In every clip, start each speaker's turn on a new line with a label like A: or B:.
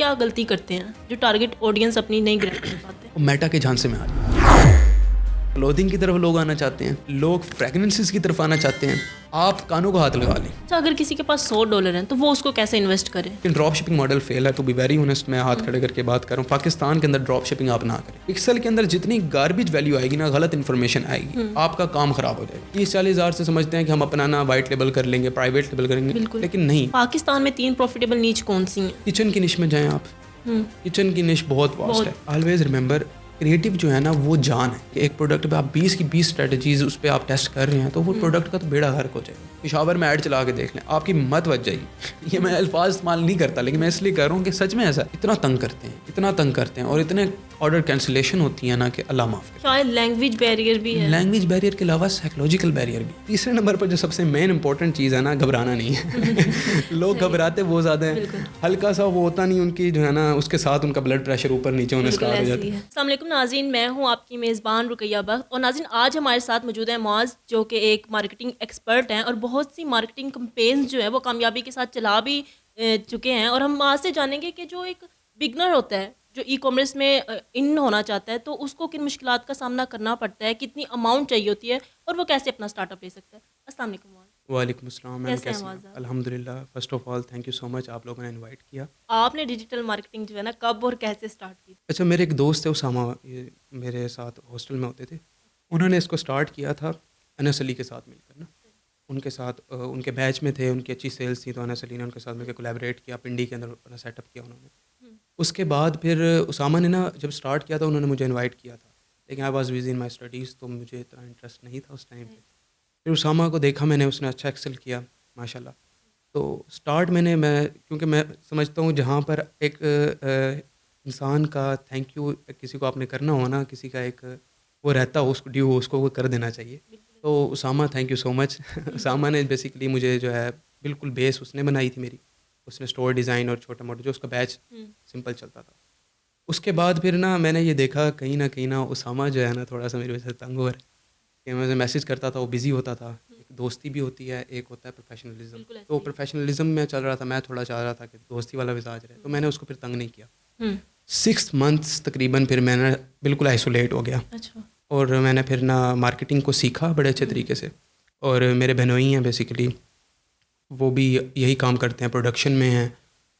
A: کیا غلطی کرتے ہیں جو ٹارگٹ آڈینس اپنی نہیں گرپ کر پاتے؟
B: میٹا کے جھانسے میں آ جائے. کلودنگ کی طرف لوگ آنا چاہتے ہیں, لوگ فریگننسز کی طرف آنا چاہتے ہیں, آپ کانوں کو ہاتھ لگا لیں.
A: اچھا, اگر کسی کے پاس $100 ہیں تو وہ اس کو کیسے انویسٹ کرے؟
B: ڈراپ شپنگ ماڈل فیل ہے, ٹو بی ویری آنیسٹ. میں ہاتھ کھڑے کر کے بات کر رہا ہوں, پاکستان کے اندر ڈراپ شپنگ آپ نہ کریں. پکسل کے اندر جتنی گاربیج ویلیو آئے گی نا, غلط انفارمیشن آئے گی, آپ کا کام خراب ہو جائے گا. 30-40 ہزار سے سمجھتے ہیں کہ ہم اپنا نا وائٹ لیبل کر لیں گے, پرائیویٹ لیبل کریں گے, لیکن نہیں.
A: پاکستان میں 3 پروفیٹیبل نیچ کون سی ہیں؟
B: کچن کی نش میں جائیں آپ, کچن کی نش بہت واسٹ ہے. آلویز ریمبر, کریٹو جو ہے نا وہ جان ہے. کہ ایک پروڈکٹ پہ آپ 20 کی 20 اسٹریٹجیز اس پہ آپ ٹیسٹ کر رہے ہیں تو وہ پروڈکٹ کا تو بیڑا غرق ہو جائے گا. پشاور میں ایڈ چلا کے دیکھ لیں, آپ کی مت بچ جائے گی. یہ میں الفاظ استعمال نہیں کرتا, لیکن میں اس لیے کر رہا ہوں کہ سچ میں ایسا اتنا تنگ کرتے ہیں, اتنا تنگ کرتے ہیں, اور اتنے آرڈر کینسلیشن ہوتی ہیں نا کہ اللہ معاف کرے.
A: شاید لینگویج بیریئر بھی ہے.
B: لینگویج بیریئر کے علاوہ سائیکولوجیکل بیریئر بھی. تیسرے نمبر پر جو سب سے مین امپورٹنٹ چیز ہے نا, گھبرانا نہیں ہے. لوگ گھبراتے وہ زیادہ ہیں, ہلکا سا وہ ہوتا نہیں ان کی جو ہے نا, اس کے ساتھ ان کا بلڈ پریشر اوپر نیچے ہونے اسٹارٹ ہو جاتا ہے.
A: السلام علیکم ناظرین, میں ہوں آپ کی میزبان رقیہ بخت. اور ناظرین, آج ہمارے ساتھ موجود ہیں معاذ, جو کہ ایک مارکیٹنگ ایکسپرٹ ہیں اور بہت سی مارکیٹنگ کمپینز جو ہیں وہ کامیابی کے ساتھ چلا بھی چکے ہیں. اور ہم معاذ سے جانیں گے کہ جو ایک بگنر ہوتا ہے, جو ای کامرس میں ان ہونا چاہتا ہے, تو اس کو کن مشکلات کا سامنا کرنا پڑتا ہے, کتنی اماؤنٹ چاہیے ہوتی ہے, اور وہ کیسے اپنا اسٹارٹ اپ لے سکتا ہے. السلام علیکم معاذ.
B: وعلیکم السلام. الحمد للہ, first of all thank you so much, آپ لوگوں نے انوائٹ کیا.
A: آپ نے ڈیجیٹل مارکیٹنگ جو ہے نا کب اور کیسے اسٹارٹ کی؟
B: اچھا, میرے ایک دوست ہے اسامہ, میرے ساتھ ہاسٹل میں ہوتے تھے. انہوں نے اس کو اسٹارٹ کیا تھا انس علی کے ساتھ مل کر نا. ان کے ساتھ ان کے بیچ میں تھے, ان کی اچھی سیلس تھی, تو انس علی نے ان کے ساتھ مل کے کولیبریٹ کیا, پنڈی کے اندر اپنا سیٹ اپ کیا انہوں نے. اس کے بعد پھر اسامہ نے نا جب اسٹارٹ کیا تھا انہوں نے مجھے انوائٹ کیا تھا, لیکن I was busy in my studies, تو مجھے اتنا انٹرسٹ نہیں تھا اس ٹائم پہ. پھر اسامہ کو دیکھا میں نے, اس نے اچھا ایکسل کیا ماشاء اللہ. تو اسٹارٹ میں کیونکہ میں سمجھتا ہوں جہاں پر ایک انسان کا تھینک یو کسی کو آپ نے کرنا ہو نا, کسی کا ایک وہ رہتا ہو, اس کو ڈیو ہو, اس کو وہ کر دینا چاہیے. تو اسامہ تھینک یو سو مچ. اسامہ نے بیسیکلی مجھے جو ہے بالکل بیس اس نے بنائی تھی میری. اس نے اسٹور ڈیزائن اور چھوٹا موٹا جو اس کا بیچ سمپل چلتا تھا. اس کے بعد پھر نا میں نے یہ دیکھا کہیں نہ اسامہ جو ہے نا تھوڑا سا میری وجہ سے تنگ ہو رہا ہے, کہ میں میسیج کرتا تھا, وہ بزی ہوتا تھا. ایک دوستی بھی ہوتی ہے, ایک ہوتا ہے پروفیشنلزم. تو پروفیشنلزم میں چل رہا تھا, میں تھوڑا چاہ رہا تھا کہ دوستی والا مزاج رہے, تو میں نے اس کو پھر تنگ نہیں کیا. 6 months تقریباً پھر میں نے بالکل آئسولیٹ ہو گیا. اور میں نے پھر نا مارکیٹنگ کو سیکھا بڑے اچھے طریقے سے. اور میرے بہنوئی ہیں بیسیکلی, وہ بھی یہی کام کرتے ہیں, پروڈکشن میں ہیں,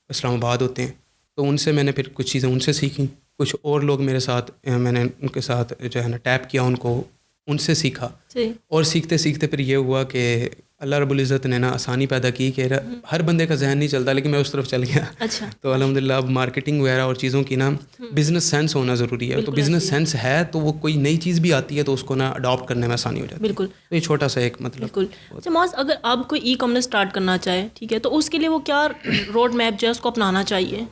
B: اسلام آباد ہوتے ہیں. تو ان سے میں نے پھر کچھ چیزیں ان سے سیکھیں. کچھ اور لوگ میرے ساتھ, میں نے ان کے ساتھ جو ہے نا ٹیپ کیا, ان کو ان سے سیکھا. اور سیکھتے سیکھتے پھر یہ ہوا کہ اللہ رب العزت نے نا آسانی پیدا کی کہ ہر بندے کا ذہن نہیں چلتا, لیکن میں اس طرف چل گیا. تو الحمد للہ اب مارکیٹنگ وغیرہ اور چیزوں کی نا بزنس سینس ہونا ضروری ہے. تو بزنس سینس ہے تو وہ کوئی نئی چیز بھی آتی ہے تو اس کو نا اڈاپٹ کرنے میں آسانی ہو جاتی ہے.
A: بالکل,
B: تو یہ چھوٹا سا ایک مطلب.
A: بالکل. اچھا معاذ, اگر آپ کوئی ای کامرس اسٹارٹ کرنا چاہے, ٹھیک ہے, تو اس کے لیے وہ کیا روڈ میپ جو ہے اس کو اپنانا چاہیے؟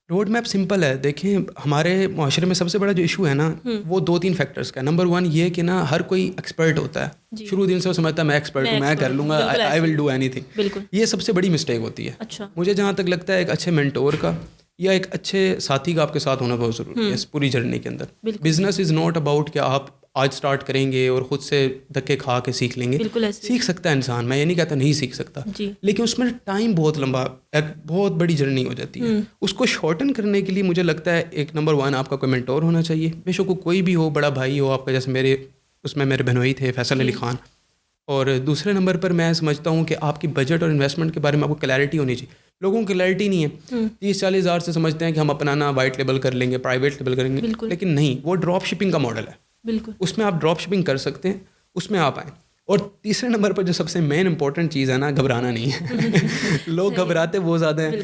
B: روڈ میپ سمپل ہے. دیکھیں, ہمارے معاشرے میں سب سے بڑا جو ایشو ہے نا وہ 2-3 فیکٹرز کا ہے. نمبر 1 یہ کہ نا ہر کوئی ایکسپرٹ ہوتا ہے, شروع دن سے وہ سمجھتا ہے میں ایکسپرٹ ہوں, میں کر لوں گا, آئی ول ڈو اینی تھنگ. یہ سب سے بڑی مسٹیک ہوتی ہے. مجھے جہاں تک لگتا ہے ایک اچھے مینٹور کا یا ایک اچھے ساتھی کا آپ کے ساتھ ہونا بہت ضروری ہے اس پوری جرنی کے اندر. بزنس از ناٹ اباؤٹ کہ آپ آج اسٹارٹ کریں گے اور خود سے دھکے کھا کے سیکھ لیں گے. سیکھ سکتا ہے انسان, میں یہ نہیں کہتا نہیں سیکھ سکتا, لیکن اس میں ٹائم بہت لمبا, ایک بہت بڑی جرنی ہو جاتی ہے. اس کو شارٹن کرنے کے لیے مجھے لگتا ہے ایک نمبر 1 آپ کا کوئی مینٹور ہونا چاہیے, بے شک وہ کوئی بھی ہو, بڑا بھائی ہو آپ کا, جیسے میرے بہنوئی تھے فیصل علی خان. اور دوسرے نمبر پر میں سمجھتا ہوں کہ آپ کی بجٹ اور انویسٹمنٹ کے بارے میں آپ کو کلیئرٹی ہونی چاہیے. لوگوں کو کلیئرٹی نہیں ہے, 30-40 ہزار سے سمجھتے ہیں کہ ہم اپنا نا وائٹ لیبل کر لیں گے, پرائیویٹ لیبل کریں گے, لیکن نہیں, وہ ڈراپ شپنگ کا ماڈل ہے. بالکل, اس میں آپ ڈراپ شپنگ کر سکتے ہیں, اس میں آپ آئیں. اور تیسرے نمبر پر جو سب سے مین امپورٹنٹ چیز ہے نا, گھبرانا نہیں ہے. لوگ گھبراتے وہ زیادہ ہیں,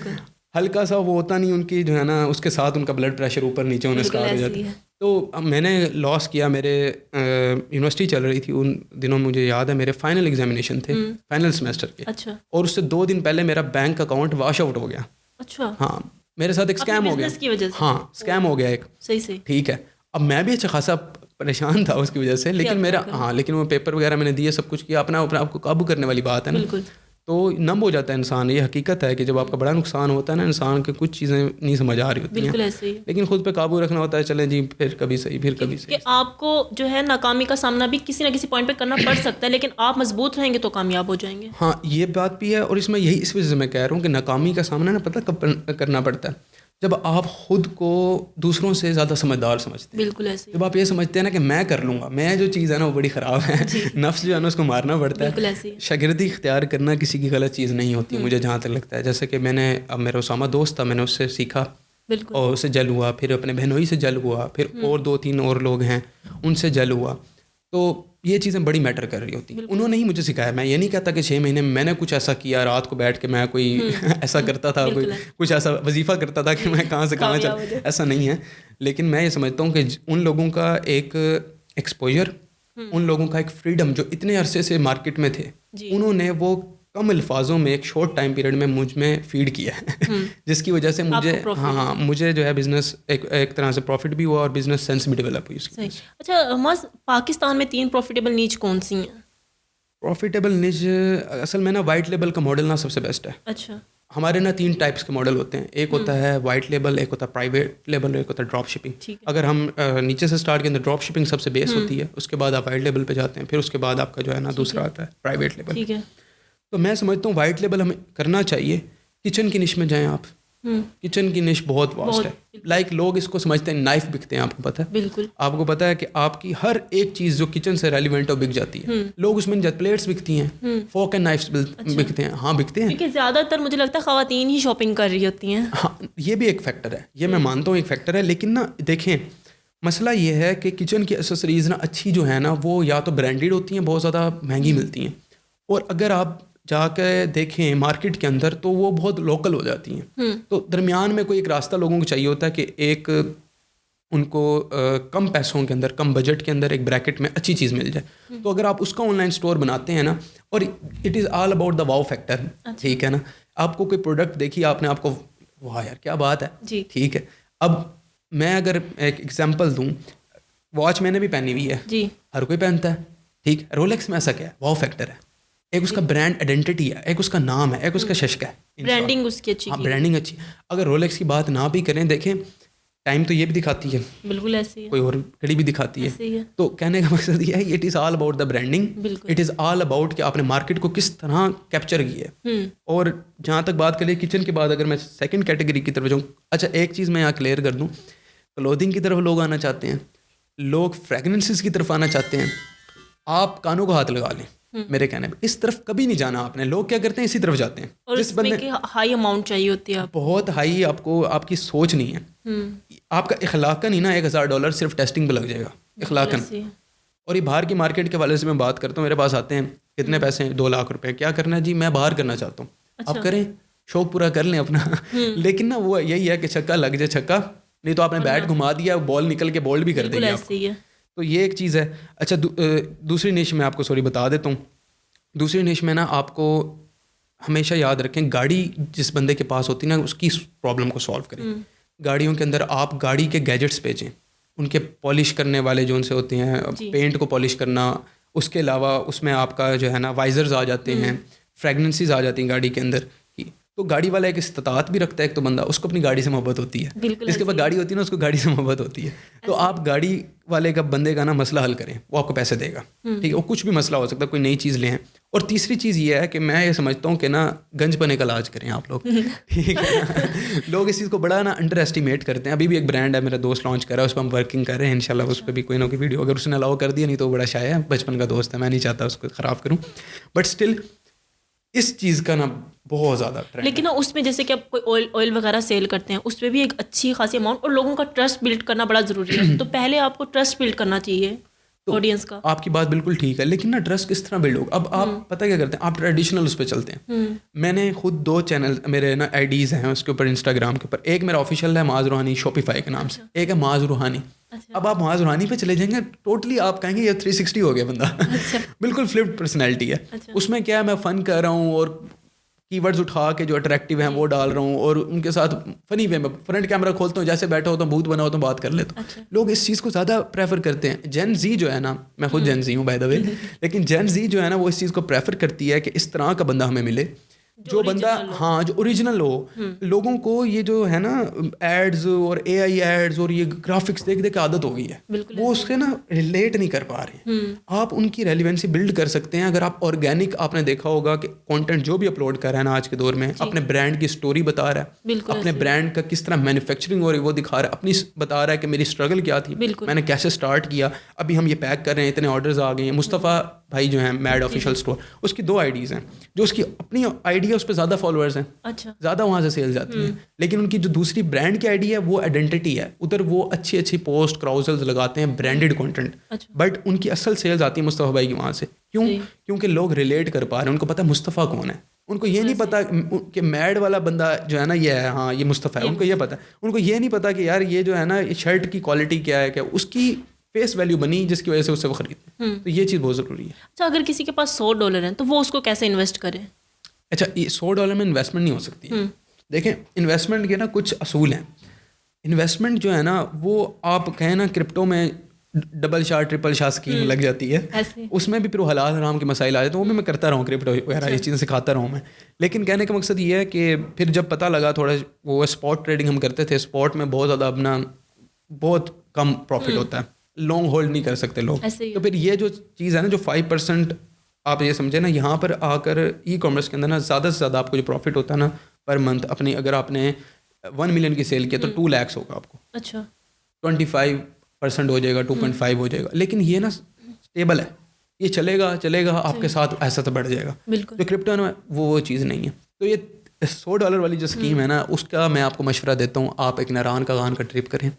B: ہلکا سا وہ ہوتا نہیں ان کی جو ہے نا, اس کے ساتھ ان کا بلڈ پریشر اوپر نیچے ہونے اسٹارٹ ہو جاتا ہے. تو میں نے لاس کیا, میرے یونیورسٹی چل رہی تھی ان دنوں, مجھے یاد ہے میرے فائنل ایگزامینیشن تھے فائنل سیمسٹر کے, اور اس سے 2 دن پہلے میرا بینک اکاؤنٹ واش آؤٹ ہو گیا. ہاں, میرے ساتھ ایک اسکیم ہو گیا. ہاں, اسکیم ہو گیا ایک. ٹھیک ہے, اب میں بھی اچھا خاصا پریشان تھا اس کی وجہ سے, لیکن وہ پیپر وغیرہ میں نے دیے, سب کچھ کیا, اپنا آپ کو قابو کرنے والی بات ہے نا. تو نم ہو جاتا ہے انسان. یہ حقیقت ہے کہ جب آپ کا بڑا نقصان ہوتا ہے نا, انسان کے کچھ چیزیں نہیں سمجھ آ رہی ہوتی ہیں, لیکن خود پہ قابو رکھنا ہوتا ہے. چلیں جی, پھر کبھی صحیح, پھر کبھی صحیح.
A: کہ آپ کو جو ہے ناکامی کا سامنا بھی کسی نہ کسی پوائنٹ پہ کرنا پڑ سکتا ہے, لیکن آپ مضبوط رہیں گے تو کامیاب ہو جائیں گے.
B: ہاں, یہ بات بھی ہے. اور اس میں اس وجہ سے میں کہہ رہا ہوں کہ ناکامی کا سامنا نا پتہ کب کرنا پڑتا ہے, جب آپ خود کو دوسروں سے زیادہ سمجھدار سمجھتے ہیں,
A: بالکل ایسے ہی.
B: جب آپ یہ سمجھتے ہیں نا کہ میں کر لوں گا, میں جو چیز ہے نا وہ بڑی خراب ہے, نفس جو ہے نا اس کو مارنا پڑتا
A: بالکل
B: ہے.
A: ایسے ہی.
B: شاگردی اختیار کرنا کسی کی غلط چیز نہیں ہوتی مجھے جہاں تک لگتا ہے. جیسے کہ میں نے, اب میرا اسامہ دوست تھا, میں نے اس سے سیکھا
A: بالکل.
B: اور اسے جل ہوا, پھر اپنے بہنوئی سے جل ہوا, پھر اور 2-3 اور لوگ ہیں ان سے جل ہوا. تو یہ چیزیں بڑی میٹر کر رہی ہوتی ہیں. انہوں نے ہی مجھے سکھایا. میں یہ نہیں کہتا کہ 6 مہینے میں نے کچھ ایسا کیا, رات کو بیٹھ کے میں کوئی ایسا کرتا تھا, کوئی کچھ ایسا وظیفہ کرتا تھا کہ میں کہاں سے کہاں چل, ایسا نہیں ہے. لیکن میں یہ سمجھتا ہوں کہ ان لوگوں کا ایک ایکسپوجر, ان لوگوں کا ایک فریڈم جو اتنے عرصے سے مارکیٹ میں تھے, انہوں نے وہ کم الفاظوں میں ایک شارٹ ٹائم پیریڈ میں مجھ میں فیڈ کیا ہے, جس کی وجہ سے مجھے جو ہے بزنس ایک طرح سے پروفٹ بھی ہوا اور بزنس سینس بھی ڈیولپ ہوئی.
A: صحیح. اچھا ماز, پاکستان میں 3 پروفیٹیبل نیچ کون سی ہیں؟
B: پروفیٹیبل نیچ اصل میں نا وائٹ لیبل کا ماڈل نا سب سے بیسٹ ہے.
A: اچھا.
B: ہمارے نا 3 ٹائپس کے ماڈل ہوتے ہیں. ایک ہوتا ہے وائٹ لیبل, ایک ہوتا ہے پرائیویٹ لیبل, ایک ہوتا ہے ڈراپ شپنگ. اگر ہم نیچے سے اسٹارٹ کریں تو ڈراپ شپنگ سب سے بیس ہوتی ہے, اس کے بعد آپ وائٹ لیبل پہ جاتے ہیں, پھر اس کے بعد آپ کا جو ہے نا دوسرا آتا ہے پرائیویٹ لیبل.
A: ٹھیک ہے.
B: تو میں سمجھتا ہوں وائٹ لیبل ہمیں کرنا چاہیے. کچن کی نش میں جائیں آپ, کچن کی نش بہت واسٹ ہے. لائک لوگ اس کو سمجھتے ہیں نائف بکتے ہیں, آپ کو پتہ ہے,
A: بالکل
B: آپ کو پتہ ہے کہ آپ کی ہر ایک چیز جو کچن سے ریلیونٹ ہے وہ بک جاتی ہے. لوگ اس میں جب پلیٹس بکتی ہیں, فورک اینڈ نائفس بکتے ہیں. ہاں بکتے ہیں,
A: کیونکہ زیادہ تر مجھے لگتا ہے خواتین ہی شاپنگ کر رہی ہوتی ہیں.
B: ہاں یہ بھی ایک فیکٹر ہے, یہ میں مانتا ہوں ایک فیکٹر ہے. لیکن نا دیکھیں مسئلہ یہ ہے کہ کچن کی ایسیسریز نا اچھی جو ہے نا وہ یا تو برانڈیڈ ہوتی ہیں, بہت زیادہ مہنگی ملتی ہیں, اور اگر آپ جا کے دیکھیں مارکیٹ کے اندر تو وہ بہت لوکل ہو جاتی ہیں. تو درمیان میں کوئی ایک راستہ لوگوں کو چاہیے ہوتا ہے کہ ایک ان کو کم پیسوں کے اندر, کم بجٹ کے اندر ایک بریکٹ میں اچھی چیز مل جائے. تو اگر آپ اس کا آن لائن اسٹور بناتے ہیں نا, اور it is all about the wow factor, ٹھیک ہے نا, آپ کو کوئی پروڈکٹ دیکھی آپ نے, آپ کو واہ یار کیا بات ہے, ٹھیک ہے. اب میں اگر ایک ایگزامپل دوں, واچ میں نے بھی پہنی ہوئی ہے, ہر کوئی پہنتا ہے, ٹھیک. رولکس میں ایسا کیا ہے, واؤ فیکٹر ہے, ایک اس کا برانڈ آئیڈینٹی ہے, ایک اس کا نام ہے, ایک اس کا ششک ہے,
A: برانڈنگ اس کی اچھی.
B: ہاں برانڈنگ اچھی. اگر رولکس کی بات نہ بھی کریں, دیکھیں ٹائم تو یہ بھی دکھاتی ہے,
A: بالکل ایسے ہی,
B: کوئی اور گھڑی بھی دکھاتی ہے. تو کہنے کا مقصد یہ ہے it is all about the branding, it is all about کہ آپ نے مارکیٹ کو کس طرح کیپچر کی ہے. اور جہاں تک بات کریں کچن کے بعد, اگر میں سیکنڈ کیٹیگری کی طرف جاؤں, اچھا ایک چیز میں یہاں کلیئر کر دوں, کلودنگ کی طرف لوگ آنا چاہتے ہیں, لوگ فریگننسز کی طرف آنا چاہتے ہیں. آپ کانوں کو ہاتھ لگا لیں, میرے کہنے پہ اس طرف کبھی نہیں جانا آپ نے. لوگ کیا کرتے ہیں, اسی طرف جاتے ہیں,
A: اور اس میں ہائی اماؤنٹ چاہیے ہوتی ہے,
B: بہت ہائی. آپ کو آپ کی سوچ نہیں ہے, آپ کا اخلاقاً ہی نا $1000 صرف ٹیسٹنگ پہ لگ جائے گا, اخلاقاً. اور یہ باہر کی مارکیٹ کے والے سے میں بات کرتا ہوں, میرے پاس آتے ہیں, کتنے پیسے ہیں, 2 لاکھ روپے, کیا کرنا ہے جی, میں باہر کرنا چاہتا ہوں. آپ کریں, شوق پورا کر لیں اپنا. لیکن نا وہ یہی ہے کہ چھکا لگ جائے چھکا, نہیں تو آپ نے بیٹ گھما دیا, بال نکل کے بولڈ بھی کر دے گی. تو یہ ایک چیز ہے. اچھا دوسری نیش میں آپ کو بتا دیتا ہوں. دوسری نیش میں نا آپ کو ہمیشہ یاد رکھیں, گاڑی جس بندے کے پاس ہوتی ہے نا, اس کی پرابلم کو سالو کریں. گاڑیوں کے اندر آپ گاڑی کے گیجٹس بھیجیں, ان کے پالش کرنے والے جو ان سے ہوتے ہیں, پینٹ کو پالش کرنا. اس کے علاوہ اس میں آپ کا جو ہے نا وائزرز آ جاتے ہیں, فریگننسیز آ جاتی ہیں گاڑی کے اندر. تو گاڑی والا ایک استطاعت بھی رکھتا ہے, ایک تو بندہ اس کو اپنی گاڑی سے محبت ہوتی ہے, جس کے پاس گاڑی ہوتی ہے نا اس کو گاڑی سے محبت ہوتی ہے. تو آپ گاڑی والے کا بندے کا نا مسئلہ حل کریں, وہ آپ کو پیسے دے گا, ٹھیک ہے. وہ کچھ بھی مسئلہ ہو سکتا ہے, کوئی نئی چیز لیں. اور تیسری چیز یہ ہے کہ میں یہ سمجھتا ہوں کہ نا گنج پنے کا علاج کریں آپ لوگ, ٹھیک ہے. لوگ اس چیز کو بڑا نا انڈر ایسٹیمیٹ کرتے ہیں. ابھی بھی ایک برانڈ ہے, میرا دوست لانچ کر رہا ہے, اس پہ ہم ورکنگ کر رہے ہیں, انشاءاللہ اس پہ بھی کوئی نہ کوئی ویڈیو, اگر اس نے الاؤ کر دیا, نہیں تو وہ بڑا شائع ہے, بچپن کا دوست ہے, میں نہیں چاہتا اس کو خراب کروں. بٹ اسٹل اس چیز کا نا بہت زیادہ ٹرینڈ.
A: لیکن اس میں جیسے کہ آپ کوئی آئل وغیرہ سیل کرتے ہیں, اس پہ بھی ایک اچھی خاصی اماؤنٹ, اور لوگوں کا ٹرسٹ بلڈ کرنا بڑا ضروری ہے. تو پہلے آپ کو ٹرسٹ بلڈ کرنا چاہیے آڈینس کا. آپ
B: کی بات بالکل ٹھیک ہے, لیکن نا ٹرسٹ کس طرح بلڈ ہوگا. اب آپ پتہ کیا کرتے ہیں, آپ ٹریڈیشنل اس پہ چلتے ہیں. میں نے خود 2 چینل میرے نا آئی ڈیز ہیں اس کے اوپر, انسٹاگرام کے اوپر. ایک میرا آفیشیل ہے معاذ روحانی شاپیفائی کے نام سے, ایک ہے معاذ روحانی. اب آپ معاذ روحانی پہ چلے جائیں گے, ٹوٹلی آپ کہیں گے یہ 360 ہو گیا بندہ, بالکل فلپڈ پرسنالٹی ہے. اس میں کیا ہے, میں فن کر رہا ہوں اور کی ورڈز اٹھا کے جو اٹریکٹیو ہیں وہ ڈال رہا ہوں, اور ان کے ساتھ فنی وے میں فرنٹ کیمرہ کھولتا ہوں, جیسے بیٹھا ہوتا ہوں, بھوت بنا ہوتا ہوں, بات کر لیتا ہوں. لوگ اس چیز کو زیادہ پریفر کرتے ہیں. جین زی جو ہے نا, میں خود جین زی ہوں بائی دا وے, لیکن جین زی جو ہے نا وہ اس چیز کو پریفر کرتی ہے کہ اس طرح کا بندہ ہمیں ملے جو بندہ ہاں جو اوریجنل ہو. لوگوں کو یہ جو ہے نا ایڈز اور اے آئی ایڈز اور یہ گرافکس دیکھ دیکھ کے عادت ہو گئی ہے, وہ اس سے نا ریلیٹ نہیں کر پا رہے ہیں. آپ ان کی ریلیونسی بلڈ کر سکتے ہیں اگر آپ آرگینک, آپ نے دیکھا ہوگا کہ کانٹینٹ جو بھی اپلوڈ کر رہا ہے نا آج کے دور میں, اپنے برانڈ کی اسٹوری بتا رہا ہے, اپنے برانڈ کا کس طرح مینوفیکچرنگ ہو رہی ہے وہ دکھا رہا ہے, اپنی بتا رہا ہے کہ میری اسٹرگل کیا تھی, میں نے کیسے اسٹارٹ کیا, ابھی ہم یہ پیک کر رہے ہیں, اتنے آرڈرز آ گئے ہیں. مصطفیٰ بھائی جو ہیں میڈ آفیشیل اسٹور, اس کی 2 آئی ڈیز ہیں. جو اس کی اپنی آئی ڈی ہے اس پہ زیادہ فالوورز ہیں, زیادہ وہاں سے سیل جاتی ہیں, لیکن ان کی جو دوسری برانڈ کی آئی ڈی ہے وہ آئیڈینٹی ہے, ادھر وہ اچھی اچھی پوسٹ کراؤزلز لگاتے ہیں, برانڈیڈ کانٹینٹ, بٹ ان کی اصل سیلز آتی ہے مصطفیٰ بھائی کی وہاں سے. کیوں؟ کیونکہ لوگ ریلیٹ کر پا رہے ہیں, ان کو پتہ ہے مصطفیٰ کون ہے. ان کو یہ نہیں پتا کہ میڈ والا بندہ جو ہے نا یہ ہے, ہاں یہ مصطفیٰ ہے, ان کو یہ پتا ہے. ان کو یہ نہیں پتا کہ یار یہ جو ہے نا یہ شرٹ کی کوالٹی کیا ہے, کیا اس کی فیس ویلیو بنی جس کی وجہ سے اسے وہ خریدتے ہیں. تو یہ چیز بہت ضروری ہے.
A: اچھا, اگر کسی کے پاس $100 ہیں تو وہ اس کو کیسے انویسٹ کرے؟
B: اچھا, یہ $100 میں انویسٹمنٹ نہیں ہو سکتی. دیکھیں انویسٹمنٹ کے نا کچھ اصول ہیں. انویسٹمنٹ جو ہے نا وہ آپ کہیں نا کرپٹو میں double shot triple shot scheme لگ جاتی ہے, اس میں بھی پھر حلال حرام کے مسائل آ جاتے ہیں. وہ بھی میں کرتا رہا ہوں, کرپٹو وغیرہ یہ چیزیں سکھاتا رہا ہوں میں. لیکن کہنے کا مقصد یہ ہے کہ پھر جب پتہ لگا تھوڑا, وہ اسپاٹ ٹریڈنگ ہم کرتے تھے, اسپاٹ میں بہت زیادہ اپنا بہت کم پروفٹ ہوتا ہے, لانگ ہولڈ نہیں کر سکتے لوگ. تو پھر یہ جو چیز ہے نا جو 5% آپ یہ سمجھیں نا, یہاں پر آ کر ای کامرس کے اندر نا زیادہ سے زیادہ آپ کو جو پروفٹ ہوتا ہے نا پر منتھ, اپنی اگر آپ نے 1 ملین کی سیل کیا تو 2 lakhs ہوگا آپ کو. اچھا, 25% ہو جائے گا, 2.5 ہو جائے گا. لیکن یہ نا اسٹیبل ہے, یہ چلے گا آپ کے ساتھ, ایسا تو بڑھ جائے گا. جو کرپٹو ہے وہ چیز نہیں ہے. تو یہ $100 والی جو اسکیم ہے نا, اس کا میں آپ کو مشورہ دیتا ہوں, آپ ایک ناران کا غان کا ٹرپ کریں,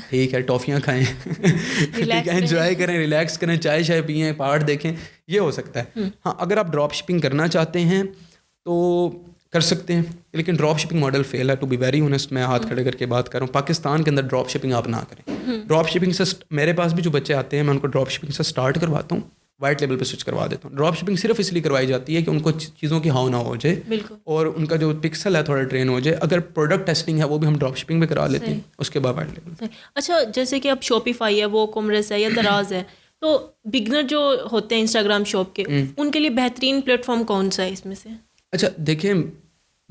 B: ٹھیک ہے, ٹافیاں کھائیں, ٹھیک ہے, انجوائے کریں, ریلیکس کریں, چائے شائے پئیں, پہاڑ دیکھیں, یہ ہو سکتا ہے. ہاں, اگر آپ ڈراپ شپنگ کرنا چاہتے ہیں تو کر سکتے ہیں, لیکن ڈراپ شپنگ ماڈل فیل ہے. ٹو بی ویری آنیسٹ, میں ہاتھ کھڑے کر کے بات کر رہا ہوں, پاکستان کے اندر ڈراپ شپنگ آپ نہ کریں. ڈراپ شپنگ سے میرے پاس بھی جو بچے آتے ہیں میں ان کو ڈراپ شپنگ سے اسٹارٹ کرواتا ہوں, وائٹ لیبل پہ سوئچ کروا دیتا ہوں. ڈراپ شپنگ صرف اس لیے کروائی جاتی ہے کہ ان کو چیزوں کی ہاؤ نہ ہو جائے, اور ان کا جو پکسل ہے تھوڑا ٹرین ہو جائے. اگر پروڈکٹ ٹیسٹنگ ہے وہ بھی ہم ڈراپ شپنگ پہ کرا لیتے ہیں, اس کے بعد وائٹ لیبل.
A: اچھا, جیسے کہ اب شاپیفائی ہے, وہ کامرس ہے یا دراز ہے, تو بگنر جو ہوتے ہیں انسٹاگرام شاپ کے, ان کے لیے بہترین پلیٹ فارم کون سا ہے اس میں سے؟
B: اچھا دیکھیں,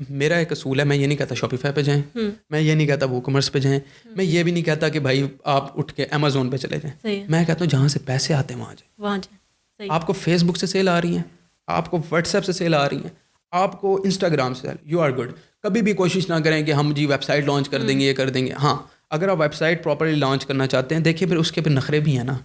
B: میرا ایک اصول ہے, میں یہ نہیں کہتا شاپیفائی پہ جائیں, میں یہ نہیں کہتا وہ کامرس پہ جائیں, میں یہ بھی نہیں کہتا کہ بھائی آپ اٹھ کے امیزون پہ چلے جائیں. میں کہتا ہوں جہاں سے پیسے آتے ہیں وہاں جائیں. آپ کو فیس بک سے سیل آ رہی ہیں, آپ کو واٹس ایپ سے سیل آ رہی ہیں, آپ کو انسٹاگرام سے, یو آر گڈ. کبھی بھی کوشش نہ کریں کہ ہم جی ویب سائٹ لانچ کر دیں گے, یہ کر دیں گے. ہاں, اگر آپ ویب سائٹ پراپرلی لانچ کرنا چاہتے ہیں, دیکھیے پھر اس کے پھر نخرے بھی ہیں نا.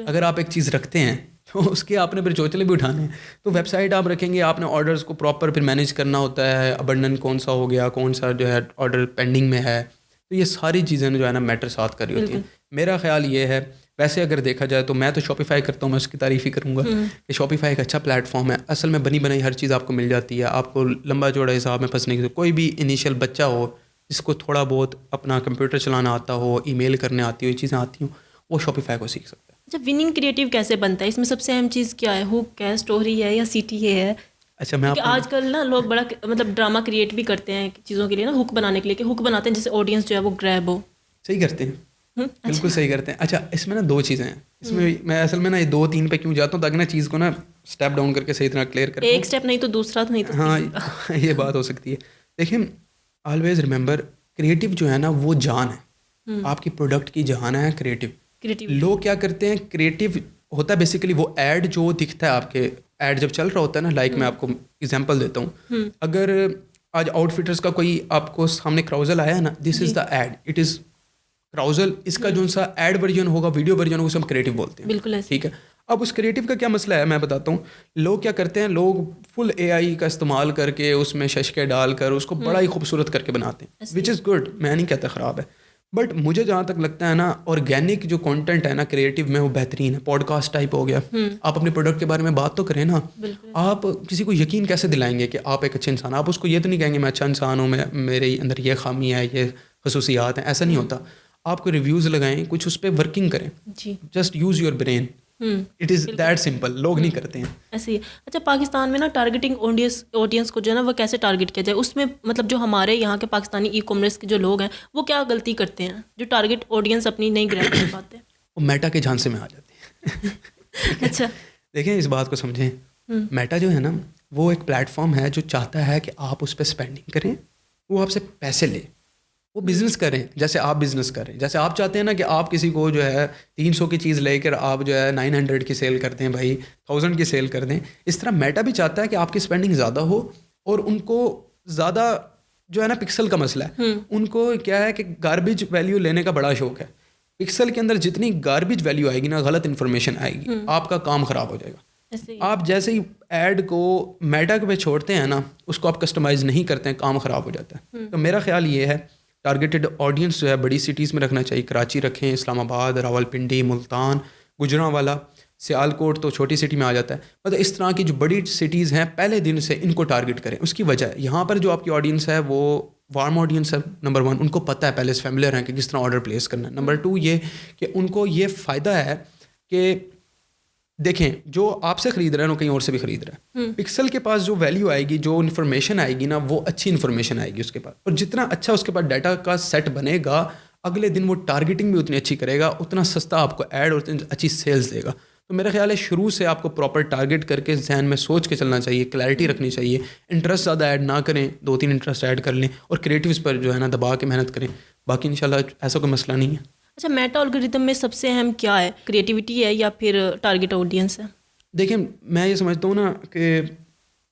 B: اگر آپ ایک چیز رکھتے ہیں تو اس کے آپ نے پھر چوچلے بھی اٹھانے ہیں. تو ویب سائٹ آپ رکھیں گے, آپ نے آرڈرس کو پراپر پھر مینیج کرنا ہوتا ہے, ابنڈن کون سا ہو گیا, کون سا جو ہے آرڈر پینڈنگ میں ہے. تو یہ ساری چیزیں جو ہے نا میٹر ساتھ کر رہی ہوتی ہیں. میرا خیال یہ ہے, ویسے اگر دیکھا جائے تو میں تو شاپیفائی کرتا ہوں, میں اس کی تعریف ہی کروں گا کہ شاپیفائی ایک اچھا پلیٹ فارم ہے. اصل میں بنی بنائی ہر چیز آپ کو مل جاتی ہے, آپ کو لمبا چوڑا حساب میں پھنسنے کی. کوئی بھی انیشیل بچہ ہو جس کو تھوڑا بہت اپنا کمپیوٹر چلانا آتا ہو, ای میل کرنے آتی ہو, یہ چیزیں آتی ہوں, وہ شاپیفائی کو سیکھ سکتا ہے.
A: اچھا, وننگ کریٹو کیسے بنتا ہے؟ اس میں سب سے اہم چیز کیا ہے؟ ہک ہے, اسٹوری ہے, یا سی ٹی اے ہے؟
B: اچھا, میں
A: آج کل نا لوگ بڑا مطلب ڈرامہ کریٹ بھی کرتے ہیں چیزوں کے لیے نا, ہک بنانے کے لیے, کہ ہک بناتے ہیں جیسے آڈینس جو ہے وہ گریب ہو.
B: صحیح کرتے ہیں, بالکل صحیح کرتے ہیں. اچھا, اس میں نا 2 چیزیں ہیں. اس میں اصل میں نا یہ 2-3 پہ کیوں جاتا ہوں, تاکہ نا چیز کو نا اسٹیپ ڈاؤن کر کے صحیح طرح کلیئر کریں.
A: ایک اسٹیپ نہیں تو دوسرا, تو نہیں تو
B: ہاں, یہ بات ہو سکتی ہے. دیکھیں, آلویز ریمبر, کریٹو جو ہے نا وہ جان ہے, آپ کی پروڈکٹ کی جان ہے کریٹو. لوگ کیا کرتے ہیں, کریٹو ہوتا ہے بیسیکلی وہ ایڈ جو دکھتا ہے آپ کے, ایڈ جب چل رہا ہوتا ہے نا, لائک میں آپ کو ایگزامپل دیتا ہوں. اگر آج آؤٹ فٹرس کا کوئی آپ کو سامنے کراؤزل آیا ہے نا, دس از دا ایڈ, اٹ از کراؤزل. اس کا جو سا ایڈ ورژن ہوگا, ویڈیو ورژن ہوگا, اسے ہم کریٹو بولتے ہیں.
A: بالکل
B: ٹھیک ہے. اب اس کریٹو کا کیا مسئلہ ہے میں بتاتا ہوں. لوگ کیا کرتے ہیں, لوگ فل اے آئی کا استعمال کر کے اس میں ششکے ڈال کر اس کو بڑا ہی خوبصورت کر کے بناتے ہیں, وچ از گڈ, میں نہیں کہتا خراب ہے. بٹ مجھے جہاں تک لگتا ہے نا, آرگینک جو کانٹینٹ ہے نا کریٹو میں, وہ بہترین ہے. پوڈ کاسٹ ٹائپ ہو گیا, آپ اپنے پروڈکٹ کے بارے میں بات تو کریں نا. آپ کسی کو یقین کیسے دلائیں گے کہ آپ ایک اچھے انسان, آپ اس کو یہ تو نہیں کہیں گے میں اچھا انسان ہوں, میرے اندر یہ خامی ہے, یہ خصوصیات ہیں, ایسا نہیں ہوتا. آپ کو ریویوز لگائیں, کچھ اس پہ ورکنگ کریں, just use your brain, it is that simple. لوگ نہیں کرتے ہیں
A: ایسے ہی. اچھا, پاکستان میں نا ٹارگیٹنگ آڈینس کو جو ہے نا وہ کیسے ٹارگیٹ کیا جائے؟ اس میں مطلب جو ہمارے یہاں کے پاکستانی ای کامرس کے جو لوگ ہیں وہ کیا غلطی کرتے ہیں جو ٹارگیٹ آڈینس اپنی نہیں گریب کر پاتے؟
B: وہ میٹا کے جھانسے میں آ جاتے ہیں.
A: اچھا,
B: دیکھیں اس بات کو سمجھیں, میٹا جو ہے نا وہ ایک پلیٹ فارم ہے جو چاہتا ہے کہ آپ اس پہ اسپینڈنگ کریں, وہ آپ سے پیسے لے, وہ بزنس کریں جیسے آپ بزنس کریں. جیسے آپ چاہتے ہیں نا کہ آپ کسی کو جو ہے 300 کی چیز لے کر آپ جو ہے 900 کی سیل کر دیں, بھائی 1000 کی سیل کر دیں, اس طرح میٹا بھی چاہتا ہے کہ آپ کی اسپینڈنگ زیادہ ہو, اور ان کو زیادہ جو ہے نا پکسل کا مسئلہ ہے, ان کو کیا ہے کہ گاربیج ویلیو لینے کا بڑا شوق ہے. پکسل کے اندر جتنی گاربیج ویلیو آئے گی نا, غلط انفارمیشن آئے گی, آپ کا کام خراب ہو جائے گا. آپ جیسے ہی ایڈ کو میٹا پہ چھوڑتے ہیں نا, اس کو آپ کسٹمائز نہیں کرتے ہیں, کام خراب ہو جاتا ہے. تو میرا خیال یہ ہے ٹارگیٹڈ آڈینس جو ہے بڑی سٹیز میں رکھنا چاہیے. کراچی رکھیں, اسلام آباد, راولپنڈی, ملتان, گجرانوالا, سیالکوٹ تو چھوٹی سٹی میں آ جاتا ہے. مطلب اس طرح کی جو بڑی سٹیز ہیں پہلے دن سے ان کو ٹارگیٹ کریں. اس کی وجہ ہے یہاں پر جو آپ کی آڈینس ہے وہ وارم آڈینس ہے. نمبر 1 ان کو پتہ ہے پہلے سے فیملیئر ہیں کہ کس طرح آرڈر پلیس کرنا ہے. نمبر 2 یہ کہ ان کو یہ فائدہ ہے کہ دیکھیں جو آپ سے خرید رہے ہیں وہ کہیں اور سے بھی خرید رہا ہے. پکسل کے پاس جو ویلیو آئے گی, جو انفارمیشن آئے گی نا, وہ اچھی انفارمیشن آئے گی اس کے پاس, اور جتنا اچھا اس کے پاس ڈیٹا کا سیٹ بنے گا, اگلے دن وہ ٹارگیٹنگ بھی اتنی اچھی کرے گا, اتنا سستا آپ کو ایڈ اور اتنی اچھی سیلز دے گا. تو میرا خیال ہے شروع سے آپ کو پراپر ٹارگیٹ کر کے ذہن میں سوچ کے چلنا چاہیے, کلیئرٹی رکھنی چاہیے. انٹرسٹ زیادہ ایڈ نہ کریں, 2-3 انٹرسٹ ایڈ کر لیں, اور کریٹیوز پر جو ہے نا دبا کے محنت کریں. باقی انشاءاللہ ایسا کوئی مسئلہ نہیں ہے.
A: اچھا, میٹا الگوریتم میں سب سے اہم کیا ہے؟ کریٹیوٹی ہے یا پھر ٹارگیٹ آڈینس ہے؟
B: دیکھیں میں یہ سمجھتا ہوں نا کہ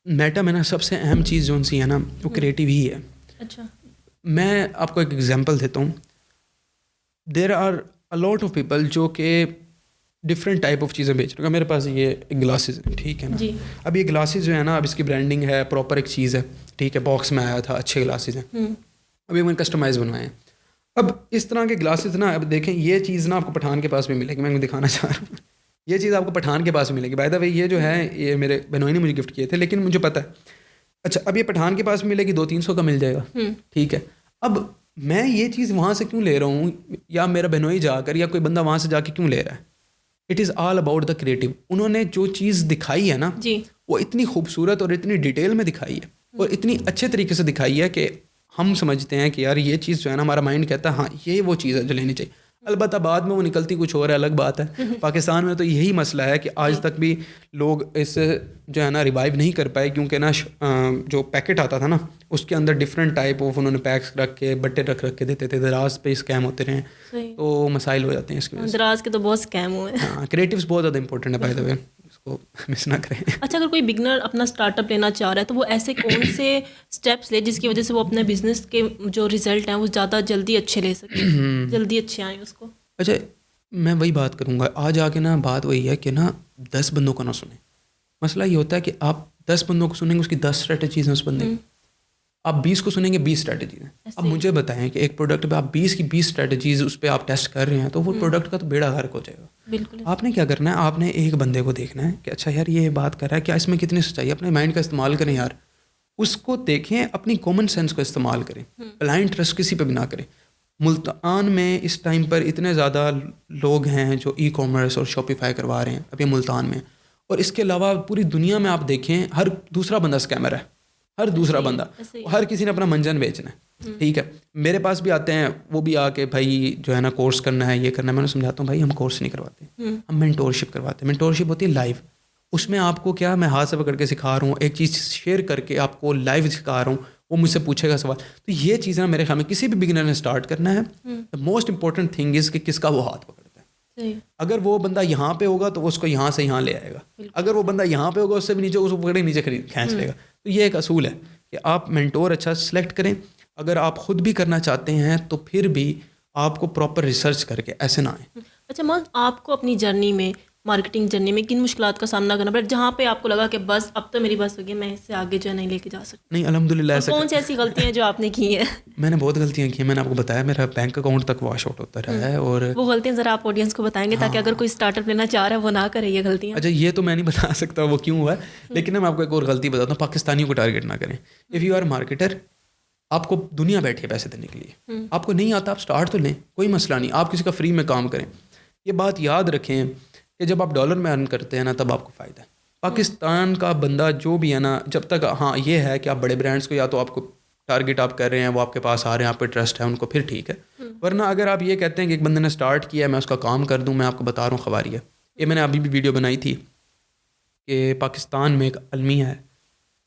B: میٹا میں نا سب سے اہم چیز جو سی ہے نا وہ کریٹیو ہی ہے.
A: اچھا,
B: میں آپ کو ایک ایگزامپل دیتا ہوں. There are a lot of people جو کہ ڈفرینٹ ٹائپ آف چیزیں بیچ رہے ہیں. میرے پاس یہ گلاسز ہیں, ٹھیک ہے نا, اب یہ گلاسز جو ہے نا, اب اس کی برانڈنگ ہے, پراپر ایک چیز ہے, ٹھیک ہے, باکس میں آیا تھا, اچھے گلاسز ہیں, ابھی میں نے کسٹمائز بنوائے ہیں. اب اس طرح کے گلاسز نا, اب دیکھیں یہ چیز نا آپ کو پٹھان کے پاس بھی ملے گی, میں دکھانا چاہ رہا ہوں. یہ چیز آپ کو پٹھان کے پاس ملے گی. بائی دا وے یہ جو ہے یہ میرے بہنوئی نے مجھے گفٹ کیے تھے, لیکن مجھے پتہ ہے. اچھا, اب یہ پٹھان کے پاس ملے گی, 200-300 کا مل جائے گا, ٹھیک ہے. اب میں یہ چیز وہاں سے کیوں لے رہا ہوں, یا میرا بہنوئی جا کر یا کوئی بندہ وہاں سے جا کے کیوں لے رہا ہے؟ It is all about the creative. انہوں نے جو چیز دکھائی ہے نا, وہ اتنی خوبصورت اور اتنی ڈیٹیل میں دکھائی ہے, اور اتنی اچھے طریقے سے دکھائی ہے کہ ہم سمجھتے ہیں کہ یار یہ چیز جو ہے نا, ہمارا مائنڈ کہتا ہے ہاں یہ وہ چیز ہے جو لینی چاہیے. البتہ بعد میں وہ نکلتی کچھ اور ہے, الگ بات ہے. پاکستان میں تو یہی مسئلہ ہے کہ آج تک بھی لوگ اس جو ہے نا ریوائیو نہیں کر پائے, کیونکہ نا جو پیکٹ آتا تھا نا اس کے اندر ڈفرینٹ ٹائپ آف انہوں نے پیکس رکھ کے بٹے رکھ کے دیتے تھے. دراز پہ اسکیم ہوتے رہے, تو مسائل ہو جاتے ہیں اس کے وجہ سے.
A: دراز کے تو بہت اسکیم ہوئے ہیں.
B: ہاں, کریٹیوس بہت زیادہ امپورٹنٹ ہے بائی دا وے, اس کو مس نہ کریں.
A: اچھا, اگر کوئی بگنر اپنا اسٹارٹ اپ لینا چاہ رہا ہے تو وہ ایسے کون سے اسٹیپس لے جس کی وجہ سے وہ اپنے بزنس کے جو ریزلٹ ہیں وہ زیادہ جلدی اچھے لے سکے, جلدی اچھے آئیں اس کو؟
B: اچھا, میں وہی بات کروں گا آج آ کے نا. بات وہی ہے کہ نا 10 بندوں کو نہ سنیں. مسئلہ یہ ہوتا ہے کہ آپ 10 بندوں کو سنیں گے, اس کی 10 اسٹریٹجیز ہیں اس بندے کی. آپ 20 کو سنیں گے, 20 اسٹریٹجیز ہیں. اب مجھے بتائیں کہ ایک پروڈکٹ پہ آپ 20 کی 20 اسٹریٹجیز اس پہ آپ ٹیسٹ کر رہے ہیں, تو وہ پروڈکٹ کا تو بیڑا غرق ہو جائے گا.
A: بالکل.
B: آپ نے کیا کرنا ہے, آپ نے ایک بندے کو دیکھنا ہے کہ اچھا یار یہ بات کر رہا ہے, کیا اس میں کتنی سچائی ہے. اپنے مائنڈ کا استعمال کریں یار, اس کو دیکھیں, اپنی کامن سینس کو استعمال کریں. بلائنڈ ٹرسٹ کسی پہ بھی نہ کریں. ملتان میں اس ٹائم پر اتنے زیادہ لوگ ہیں جو ای کامرس اور شاپیفائی کروا رہے ہیں ابھی ملتان میں, اور اس کے علاوہ پوری دنیا میں آپ دیکھیں ہر دوسرا بندہ اسکیمر ہے, ہر دوسرا بندہ, ہر کسی نے اپنا منجن بیچنا ہے. ٹھیک ہے, میرے پاس بھی آتے ہیں, وہ بھی آ کے بھائی جو ہے نا کورس کرنا ہے, یہ کرنا ہے. میں نے سمجھاتا ہوں بھائی ہم کورس نہیں کرواتے, ہم مینٹورشپ کرواتے ہیں. مینٹورشپ ہوتی ہے لائیو, اس میں آپ کو کیا میں ہاتھ سے پکڑ کے سکھا رہا ہوں, ایک چیز شیئر کر کے آپ کو لائیو سکھا رہا ہوں, وہ مجھ سے پوچھے گا سوال. تو یہ چیز نا میرے خیال میں کسی بھی بگنر نے اسٹارٹ کرنا ہے, the most important thing is کہ کس کا وہ ہاتھ پکڑتا ہے. اگر وہ بندہ یہاں پہ ہوگا تو اس کو یہاں سے یہاں لے آئے گا, اگر وہ بندہ یہاں پہ ہوگا اس سے بھی نیچے, اس کو پکڑے نیچے کھینچ لے گا. تو یہ ایک اصول ہے کہ آپ مینٹور اچھا سلیکٹ کریں. اگر آپ خود بھی کرنا چاہتے ہیں تو پھر بھی آپ کو پراپر ریسرچ کر کے ایسے نہ آئیں.
A: اچھا معاذ, آپ کو اپنی جرنی میں, مارکیٹنگ جرنی میں کن مشکلات کا سامنا کرنا پڑا جہاں پہ آپ کو لگا کہ بس اب تو میری بس ہو گئی, میں اس سے آگے جو ہے نہیں لے کے جا سکتا؟
B: نہیں الحمدللہ. ایسا
A: کون سی ایسی غلطیاں ہیں جو آپ نے کی ہیں؟
B: میں نے بہت غلطیاں کی ہیں, میں نے آپ کو بتایا میرا بینک اکاؤنٹ تک واش آؤٹ ہوتا رہا ہے. اور
A: وہ غلطیاں ذرا آپ آڈینس کو بتائیں گے تاکہ اگر کوئی اسٹارٹ اپ لینا چاہ رہا ہے وہ نہ کرے یہ غلطیاں.
B: اچھا, یہ تو میں نہیں بتا سکتا وہ کیوں ہوا ہے, لیکن میں آپ کو ایک اور غلطی بتاتا ہوں, پاکستانیوں کو ٹارگیٹ نہ کریں. اف یو آر مارکیٹر, آپ کو دنیا بیٹھی ہے پیسے دینے کے لیے, آپ کو نہیں آتا آپ اسٹارٹ تو لیں, کوئی مسئلہ نہیں, آپ کسی کا فری میں کام کریں. یہ بات یاد رکھیں کہ جب آپ ڈالر میں ارن کرتے ہیں نا تب آپ کو فائدہ ہے. پاکستان کا بندہ جو بھی ہے نا, جب تک ہاں یہ ہے کہ آپ بڑے برانڈس کو یا تو آپ کو ٹارگیٹ آپ کر رہے ہیں, وہ آپ کے پاس آ رہے ہیں, آپ پہ ٹرسٹ ہے ان کو, پھر ٹھیک ہے. ورنہ اگر آپ یہ کہتے ہیں کہ ایک بندے نے اسٹارٹ کیا ہے میں اس کا کام کر دوں, میں آپ کو بتا رہا ہوں خواری ہے. یہ میں نے ابھی بھی ویڈیو بنائی تھی کہ پاکستان میں ایک المیہ ہے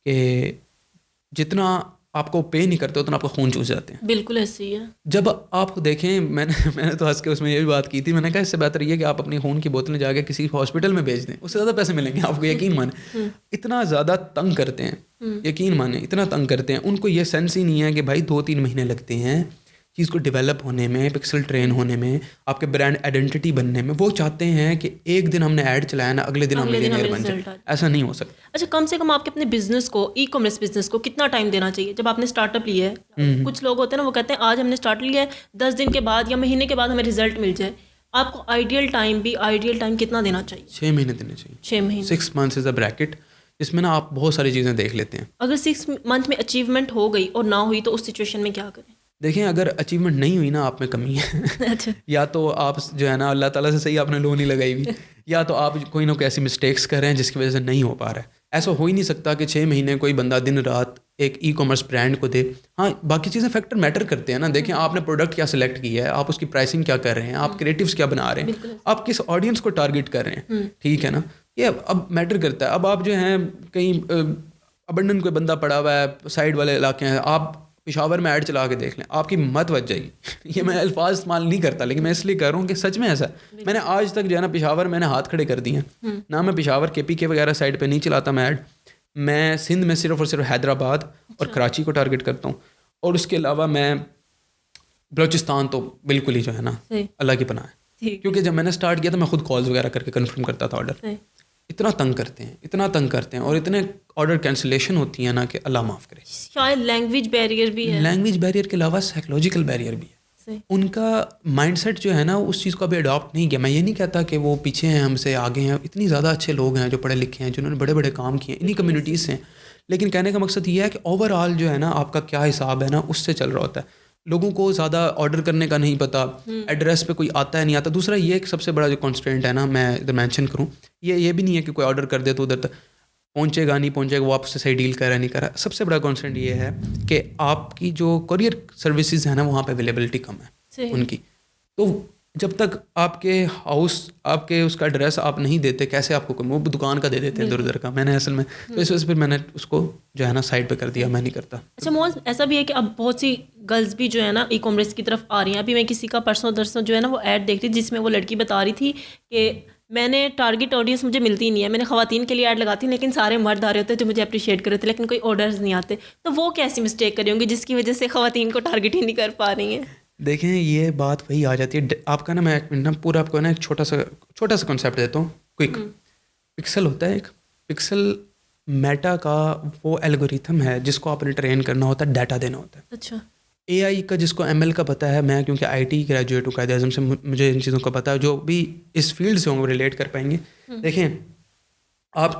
B: کہ جتنا آپ کو پے نہیں کرتے اتنا آپ کا خون چوس جاتے ہیں.
A: بالکل ایسے ہی ہے.
B: جب آپ دیکھیں میں نے تو ہنس کے اس میں یہ بھی بات کی تھی, میں نے کہا اس سے بہتر یہ کہ آپ اپنی خون کی بوتلیں جا کے کسی ہاسپٹل میں بیچ دیں, اس سے زیادہ پیسے ملیں گے آپ کو, یقین مانیں. اتنا زیادہ تنگ کرتے ہیں, یقین مانیں اتنا تنگ کرتے ہیں. ان کو یہ سینس ہی نہیں ہے کہ بھائی 2-3 مہینے لگتے ہیں چیز کو ڈیولپ ہونے میں, پکسل ٹرین ہونے میں, آپ کے برانڈ آئیڈینٹی بننے میں. وہ چاہتے ہیں کہ ایک دن ہم نے ایڈ چلایا نا, اگلے دن ہم ملینئر بن جائیں. ایسا نہیں ہو سکتا.
A: اچھا, کم سے کم آپ کے اپنے بزنس کو, ای کامرس بزنس کو کتنا ٹائم دینا چاہیے جب آپ نے اسٹارٹ اپ لیا ہے؟ کچھ لوگ ہوتے ہیں نا, وہ کہتے ہیں آج ہم نے اسٹارٹ لیا ہے 10 دن کے بعد یا مہینے کے بعد ہمیں رزلٹ مل جائے. آپ کو آئیڈیل ٹائم کتنا دینا چاہیے؟
B: 6 مہینے دینے چاہیے.
A: 6 مہینے.
B: 6 months از اے بریکٹ جس میں نا آپ بہت ساری چیزیں دیکھ لیتے ہیں.
A: اگر 6 month میں اچیومنٹ ہو گئی اور نہ ہوئی تو اس سچویشن میں کیا کریں؟
B: دیکھیں, اگر اچیومنٹ نہیں ہوئی نا, آپ میں کمی ہے.
A: اچھا,
B: یا تو آپ جو ہے نا اللہ تعالیٰ سے صحیح آپ نے لو نہیں لگائی ہوئی, یا تو آپ کوئی نہ کوئی ایسی مسٹیکس کر رہے ہیں جس کی وجہ سے نہیں ہو پا رہا ہے. ایسا ہو ہی نہیں سکتا کہ 6 مہینے کوئی بندہ دن رات ایک ای کامرس برانڈ کو دے. ہاں, باقی چیزیں فیکٹر میٹر کرتے ہیں نا. دیکھیں, آپ نے پروڈکٹ کیا سلیکٹ کیا ہے, آپ اس کی پرائسنگ کیا کر رہے ہیں, آپ کریٹیوس کیا بنا رہے ہیں, آپ کس آڈینس کو ٹارگیٹ کر رہے ہیں, ٹھیک ہے نا. یہ اب میٹر کرتا ہے. اب آپ جو ہیں کہیں ابنڈن کوئی بندہ پڑا ہوا ہے, سائڈ والے علاقے ہیں, آپ پشاور میں ایڈ چلا کے دیکھ لیں, آپ کی مت بچ جائے گی. یہ میں الفاظ استعمال نہیں کرتا, لیکن میں اس لیے کہہ رہا ہوں کہ سچ میں ایسا ہے. میں نے آج تک جو ہے نا پشاور میں نے ہاتھ کھڑے کر دیے ہیں. نہ میں پشاور KPK وغیرہ سائڈ پہ نہیں چلاتا میں ایڈ. میں سندھ میں صرف اور صرف حیدرآباد اور کراچی کو ٹارگیٹ کرتا ہوں, اور اس کے علاوہ میں بلوچستان تو بالکل ہی جو ہے نا اللہ کی پناہ ہے. کیونکہ جب میں نے اسٹارٹ کیا تو میں خود کالز وغیرہ کر کے کنفرم کرتا تھا آرڈر. اتنا تنگ کرتے ہیں اور اتنے آرڈر کینسلیشن ہوتی ہیں نا کہ اللہ معاف کرے.
A: شاید لینگویج بیریئر بھی ہے.
B: لینگویج بیریئر کے علاوہ سائیکولوجیکل بیریئر بھی ہے. ان کا مائنڈ سیٹ جو ہے نا اس چیز کو ابھی اڈاپٹ نہیں کیا. میں یہ نہیں کہتا کہ وہ پیچھے ہیں, ہم سے آگے ہیں. اتنی زیادہ اچھے لوگ ہیں جو پڑھے لکھے ہیں, جنہوں نے بڑے بڑے کام کیے ہیں, انہی کمیونٹیز سے ہیں. لیکن کہنے کا مقصد یہ ہے کہ اوور آل جو ہے نا آپ کا کیا حساب ہے نا اس سے چل رہا ہوتا ہے. لوگوں کو زیادہ آرڈر کرنے کا نہیں پتہ, ایڈریس پہ کوئی آتا ہے نہیں آتا. دوسرا یہ ایک سب سے بڑا جو کانسٹرینٹ ہے نا, میں ادھر مینشن کروں, یہ بھی نہیں ہے کہ کوئی آرڈر کر دے تو ادھر تک پہنچے گا نہیں پہنچے گا, وہ آپ سے صحیح ڈیل کر رہا نہیں کر رہا. سب سے بڑا کانسٹرینٹ یہ ہے کہ آپ کی جو کوریئر سروسز ہیں نا وہاں پہ اویلیبلٹی کم ہے ان کی. تو جب تک آپ کے ہاؤس, آپ کے اس کا ایڈریس آپ نہیں دیتے, کیسے آپ کو وہ دکان کا دے دیتے ہیں ادھر ادھر کا. میں نے اصل میں تو اس وجہ سے پھر میں نے اس کو جو ہے نا سائڈ پہ کر دیا, میں نہیں کرتا.
A: اچھا موز, ایسا بھی ہے کہ اب بہت سی گرلز بھی جو ہے نا ای کامرس کی طرف آ رہی ہیں. ابھی میں کسی کا پرسوں جو ہے نا وہ ایڈ دیکھ رہی جس میں وہ لڑکی بتا رہی تھی کہ میں نے ٹارگیٹ آڈینس مجھے ملتی نہیں ہے, میں نے خواتین کے لیے ایڈ لگاتی ہوں لیکن سارے مرد آ رہے ہوتے ہیں جو مجھے اپریشیٹ کر رہے تھے, لیکن کوئی آرڈرز نہیں آتے. تو وہ کیسی مسٹیک کری ہوں گی جس کی وجہ سے خواتین کو ٹارگیٹ ہی نہیں کر پا رہی ہیں؟
B: دیکھیں, یہ بات وہی آ جاتی ہے. آپ کا نا میں پورا آپ کو نا ایک چھوٹا سا کنسیپٹ دیتا ہوں, کوئک. پکسل ہوتا ہے ایک, پکسل میٹا کا وہ الگوریتھم ہے جس کو آپ نے ٹرین کرنا ہوتا ہے, ڈیٹا دینا ہوتا ہے.
A: اچھا.
B: AI کا جس کو ML کا پتہ ہے, میں کیونکہ IT گریجویٹ ہوں قائد اعظم سے, مجھے ان چیزوں کا پتہ ہے. جو بھی اس فیلڈ سے ہوں وہ ریلیٹ کر پائیں گے. دیکھیں, آپ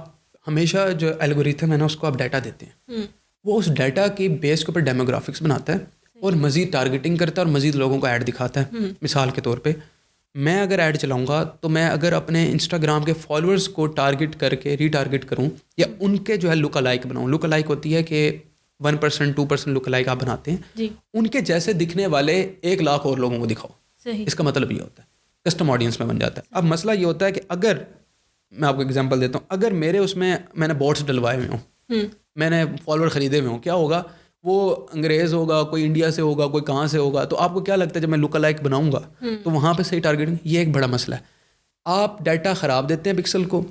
B: ہمیشہ جو الگوریتھم ہے نا اس کو آپ ڈیٹا دیتے ہیں, وہ اس ڈیٹا کی بیس کے اوپر ڈیموگرافکس بناتا ہے اور مزید ٹارگیٹنگ کرتا ہے اور مزید لوگوں کو ایڈ دکھاتا ہے. مثال کے طور پہ میں اگر ایڈ چلاؤں گا تو میں اگر اپنے انسٹاگرام کے فالوورز کو ٹارگیٹ کر کے ری ٹارگیٹ کروں یا ان کے جو ہے لک الائک بناؤں. لک الائک ہوتی ہے کہ 1% 2% لک الائک آپ بناتے ہیں, ان کے جیسے دکھنے والے 1 لاکھ اور لوگوں کو دکھاؤ. اس کا مطلب یہ ہوتا ہے کسٹم آڈینس میں بن جاتا ہے. اب مسئلہ یہ ہوتا ہے کہ اگر میں آپ کو ایگزامپل دیتا ہوں, اگر میرے اس میں نے بوٹس ڈلوائے ہوئے ہوں, میں نے فالوور خریدے ہوئے ہوں, کیا ہوگا, وہ انگریز ہوگا, کوئی انڈیا سے ہوگا, کوئی کہاں سے ہوگا. تو آپ کو کیا لگتا ہے جب میں لک الائک بناؤں گا تو وہاں پہ صحیح ٹارگیٹنگ, یہ ایک بڑا مسئلہ ہے. آپ ڈیٹا خراب دیتے ہیں پکسل کو.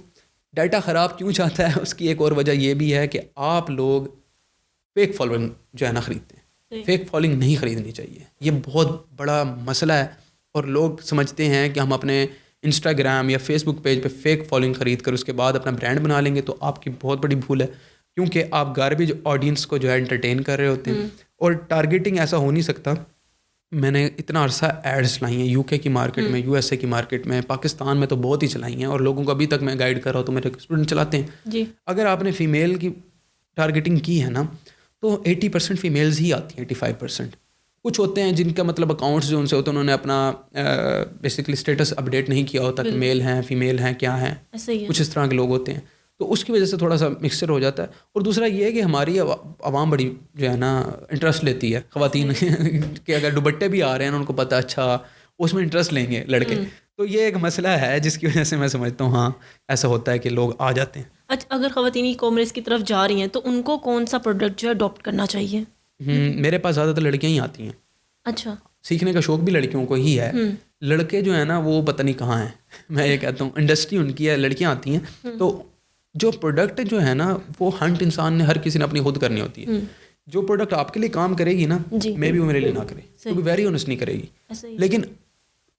B: ڈیٹا خراب کیوں چاہتا ہے, اس کی ایک اور وجہ یہ بھی ہے کہ آپ لوگ فیک فالوئنگ جو ہے نا خریدتے ہیں. فیک فالوئنگ نہیں خریدنی چاہیے, یہ بہت بڑا مسئلہ ہے. اور لوگ سمجھتے ہیں کہ ہم اپنے انسٹاگرام یا فیس بک پیج پہ فیک فالوئنگ خرید کر اس کے بعد اپنا برانڈ بنا لیں گے, تو آپ کی بہت بڑی بھول ہے. کیونکہ آپ گاربیج آڈینس کو جو ہے انٹرٹین کر رہے ہوتے ہیں. اور ٹارگیٹنگ ایسا ہو نہیں سکتا. میں نے اتنا عرصہ ایڈس چلائی ہیں UK کی مارکیٹ میں, USA کی مارکیٹ میں, پاکستان میں تو بہت ہی چلائی ہیں, اور لوگوں کو ابھی تک میں گائیڈ کر رہا ہوں تو میرے اسٹوڈنٹ چلاتے ہیں. اگر آپ نے فیمیل کی ٹارگیٹنگ کی ہے نا تو 80% فیمیلز ہی آتی ہیں, 85%. کچھ ہوتے ہیں جن کا مطلب اکاؤنٹس جو ان سے ہوتے ہیں انہوں نے اپنا بیسکلی اسٹیٹس اپڈیٹ نہیں کیا ہوتا کہ میل ہیں فیمیل ہیں کیا ہیں, کچھ اس طرح کے لوگ ہوتے ہیں. تو اس کی وجہ سے تھوڑا سا مکسچر ہو جاتا ہے. اور دوسرا یہ ہے کہ ہماری عوام بڑی جو ہے نا انٹرسٹ لیتی ہے خواتین کہ اگر دوپٹے بھی آ رہے ہیں ان کو پتہ اچھا اس میں انٹرسٹ لیں گے لڑکے. تو یہ ایک مسئلہ ہے جس کی وجہ سے میں سمجھتا ہوں ہاں ایسا ہوتا ہے کہ لوگ آ جاتے ہیں.
A: اچھا اگر خواتین ای کامرس کی طرف جا رہی ہیں تو ان کو کون سا پروڈکٹ جو ہے اڈاپٹ کرنا چاہیے؟
B: میرے پاس زیادہ تر لڑکیاں ہی آتی ہیں.
A: اچھا.
B: سیکھنے کا شوق بھی لڑکیوں کو ہی ہے. لڑکے جو ہیں نا وہ پتہ نہیں کہاں ہیں. میں یہ کہتا ہوں انڈسٹری ان کی ہے, لڑکیاں آتی ہیں. تو جو پروڈکٹ جو ہے نا وہ ہنٹ انسان نے ہر کسی نے اپنی خود کرنی ہوتی ہے. جو پروڈکٹ آپ کے لیے کام کرے گی نا میں بھی وہ میرے لیے نہ کرے, کیونکہ ویری آنیسٹ نہیں کرے گی. لیکن